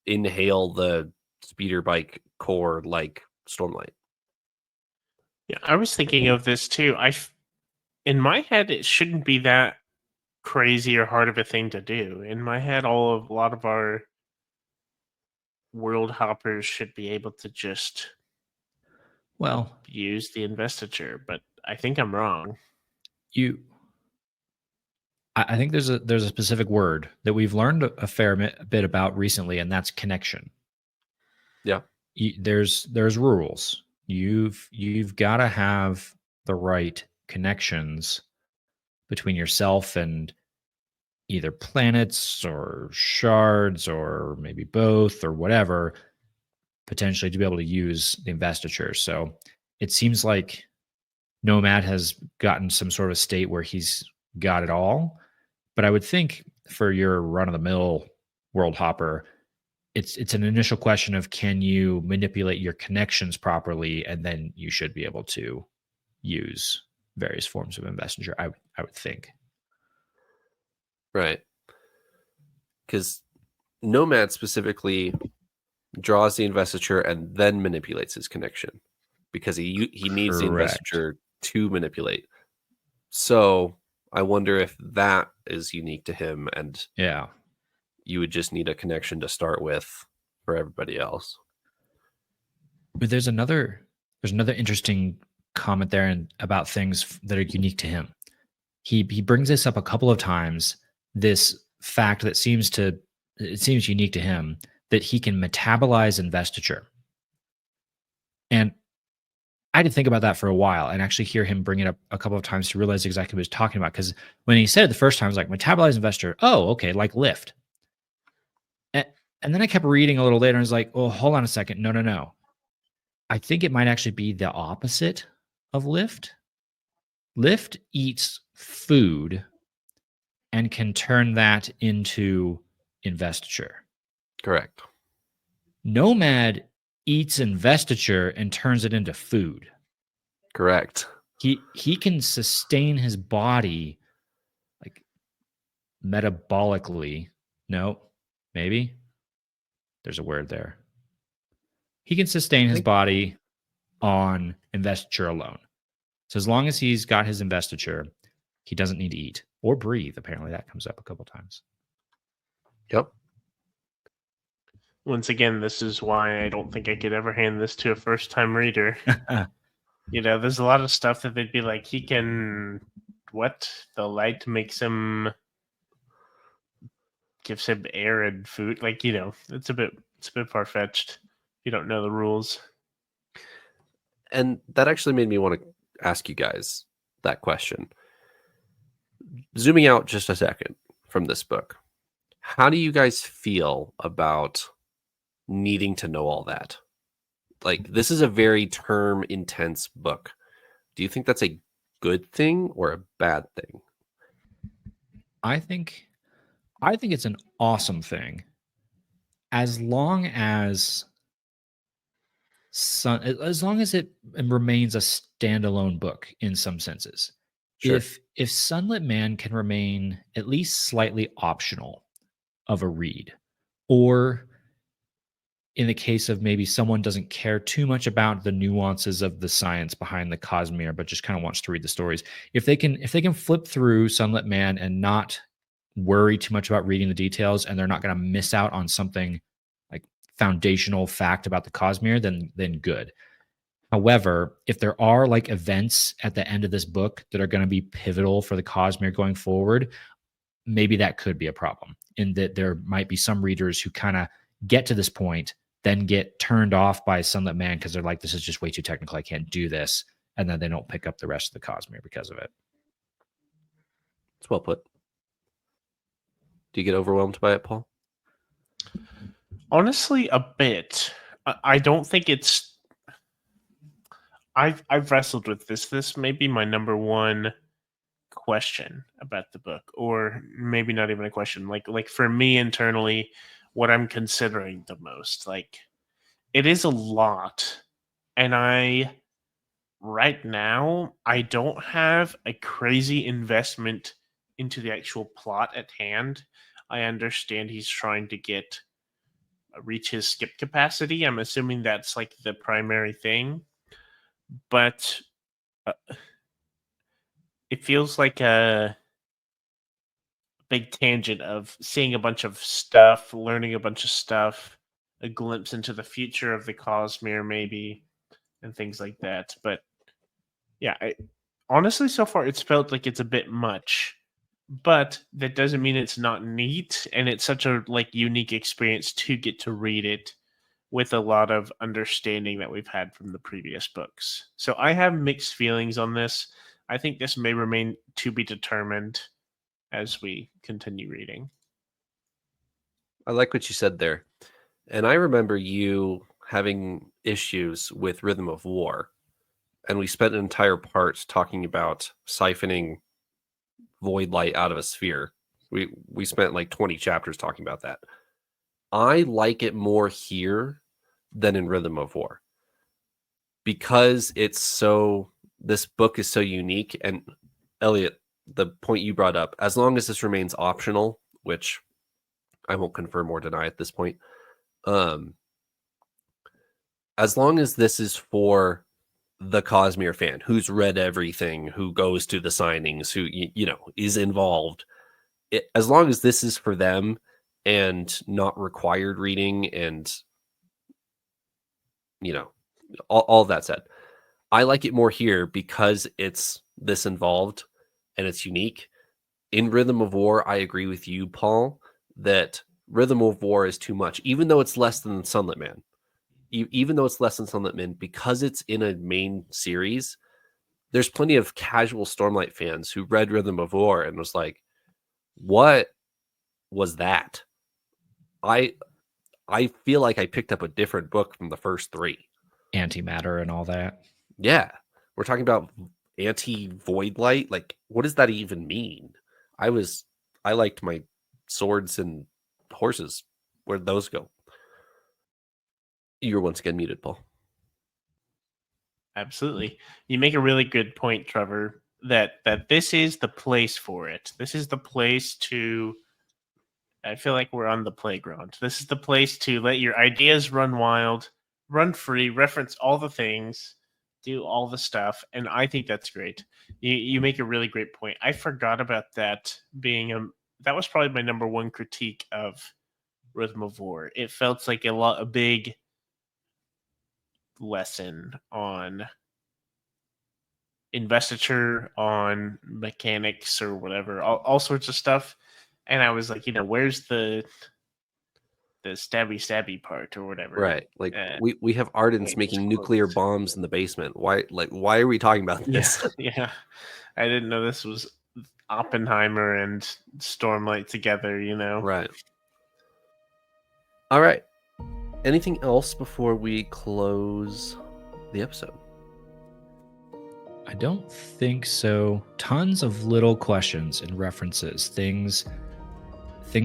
inhale the speeder bike core like Stormlight? Yeah, I was thinking of this too. In my head, it shouldn't be that crazy or hard of a thing to do. In my head, a lot of our world hoppers should be able to just use the investiture, but I think I'm wrong. I think there's a specific word that we've learned a fair bit about recently, and that's connection. Yeah. There's rules. You've got to have the right connections between yourself and either planets or shards or maybe both or whatever, potentially to be able to use the investiture. So it seems like Nomad has gotten some sort of state where he's got it all. But I would think for your run-of-the-mill world hopper, it's an initial question of, can you manipulate your connections properly, and then you should be able to use various forms of investiture. I would think. Right. Because Nomad specifically draws the investiture and then manipulates his connection, because he needs the investiture to manipulate. So I wonder if that is unique to him, and you would just need a connection to start with for everybody else. But there's another interesting comment there about things that are unique to him. He brings this up a couple of times, this fact that seems unique to him, that he can metabolize investiture. And I had to think about that for a while and actually hear him bring it up a couple of times to realize exactly what he was talking about. Because when he said it the first time, I was like, metabolize investiture. Oh, okay, like lift. And then I kept reading a little later and was like, oh, hold on a second. No. I think it might actually be the opposite of lift. Lift eats food and can turn that into investiture. Correct. Nomad eats investiture and turns it into food. Correct. He can sustain his body like metabolically. No, maybe there's a word there. He can sustain his body on investiture alone. So as long as he's got his investiture, he doesn't need to eat or breathe. Apparently that comes up a couple times. Yep. Once again, this is why I don't think I could ever hand this to a first-time reader. There's a lot of stuff that they'd be like, he can... What? The light makes him... gives him air and food. Like, it's a bit far-fetched if you don't know the rules. And that actually made me want to ask you guys that question. Zooming out just a second from this book, how do you guys feel about needing to know all that? Like, this is a very term intense book. Do you think that's a good thing or a bad thing? I think it's an awesome thing, as long as it remains a standalone book in some senses. Sure. If Sunlit Man can remain at least slightly optional of a read, or in the case of maybe someone doesn't care too much about the nuances of the science behind the Cosmere, but just kind of wants to read the stories, if they can flip through Sunlit Man and not worry too much about reading the details, and they're not going to miss out on something like foundational fact about the Cosmere, then good. However, if there are like events at the end of this book that are going to be pivotal for the Cosmere going forward, maybe that could be a problem, in that there might be some readers who kind of get to this point, then get turned off by Sunlit Man because they're like, this is just way too technical, I can't do this, and then they don't pick up the rest of the Cosmere because of it. It's well put. Do you get overwhelmed by it, Paul? Honestly, a bit. I don't think it's... I've wrestled with this. This may be my number one question about the book, or maybe not even a question. Like for me internally, what I'm considering the most. Like, it is a lot, and right now I don't have a crazy investment into the actual plot at hand. I understand he's trying to reach his skip capacity. I'm assuming that's like the primary thing, but it feels like a big tangent of seeing a bunch of stuff, learning a bunch of stuff, a glimpse into the future of the Cosmere, maybe, and things like that. But yeah, honestly, so far it's felt like it's a bit much, but that doesn't mean it's not neat, and it's such a unique experience to get to read it with a lot of understanding that we've had from the previous books. So I have mixed feelings on this. I think this may remain to be determined as we continue reading. I like what you said there. And I remember you having issues with Rhythm of War. And we spent an entire part talking about siphoning void light out of a sphere. We spent like 20 chapters talking about that. I like it more here than in Rhythm of War, because this book is so unique. And Eliot, the point you brought up, as long as this remains optional, which I won't confirm or deny at this point, as long as this is for the Cosmere fan who's read everything, who goes to the signings, who is involved, as long as this is for them and not required reading, and all that said, I like it more here because it's this involved and it's unique. In Rhythm of War, I agree with you, Paul, that Rhythm of War is too much, even though it's less than Sunlit Man. Even though it's less than Sunlit Man, because it's in a main series, there's plenty of casual Stormlight fans who read Rhythm of War and was like, what was that? I feel like I picked up a different book from the first three. Antimatter and all that. Yeah. We're talking about anti-void light. Like, what does that even mean? I liked my swords and horses. Where'd those go? You're once again muted, Paul. Absolutely. You make a really good point, Trevor, that this is the place for it. This is the place to, I feel like we're on the playground. This is the place to let your ideas run wild, run free, reference all the things, do all the stuff, and I think that's great. You make a really great point. I forgot about that being that was probably my number one critique of Rhythm of War. It felt like a big lesson on investiture, on mechanics or whatever, all sorts of stuff. And I was like, where's the stabby part or whatever? Right. Like we have Ardents making nuclear bombs in the basement. Why are we talking about this? Yeah. I didn't know this was Oppenheimer and Stormlight together, Right. All right. Anything else before we close the episode? I don't think so. Tons of little questions and references, things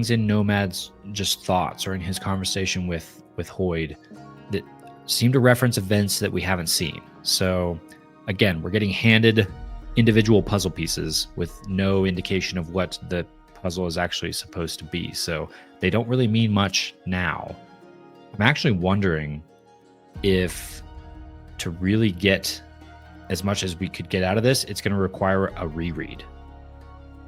in Nomad's just thoughts or in his conversation with Hoyd that seem to reference events that we haven't seen. So again, we're getting handed individual puzzle pieces with no indication of what the puzzle is actually supposed to be. So they don't really mean much now. I'm actually wondering if to really get as much as we could get out of this, it's going to require a reread.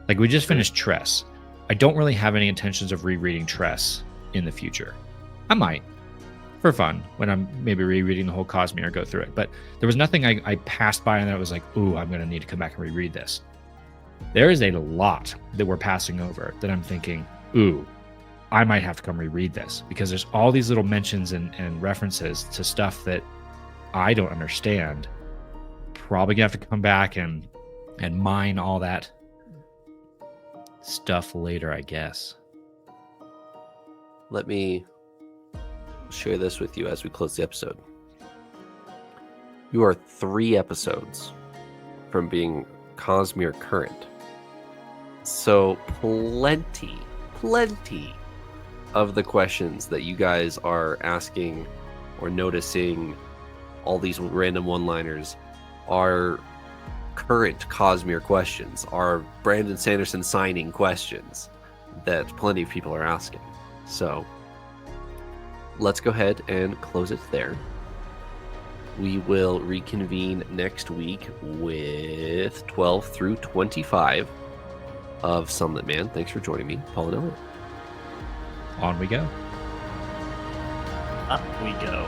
Like we just finished Tress. I don't really have any intentions of rereading Tress in the future. I might, for fun, when I'm maybe rereading the whole Cosmere, go through it. But there was nothing I passed by and I was like, ooh, I'm going to need to come back and reread this. There is a lot that we're passing over that I'm thinking, ooh, I might have to come reread this because there's all these little mentions and references to stuff that I don't understand. Probably gonna have to come back and mine all that stuff later, I guess. Let me share this with you as we close the episode. You are 3 episodes from being Cosmere current. So plenty of the questions that you guys are asking or noticing, all these random one-liners, are current Cosmere questions, are Brandon Sanderson signing questions that plenty of people are asking. So let's go ahead and close it there. We will reconvene next week with 12 through 25 of Sunlit Man. Thanks for joining me, Paul and Eliot. On we go. Up we go.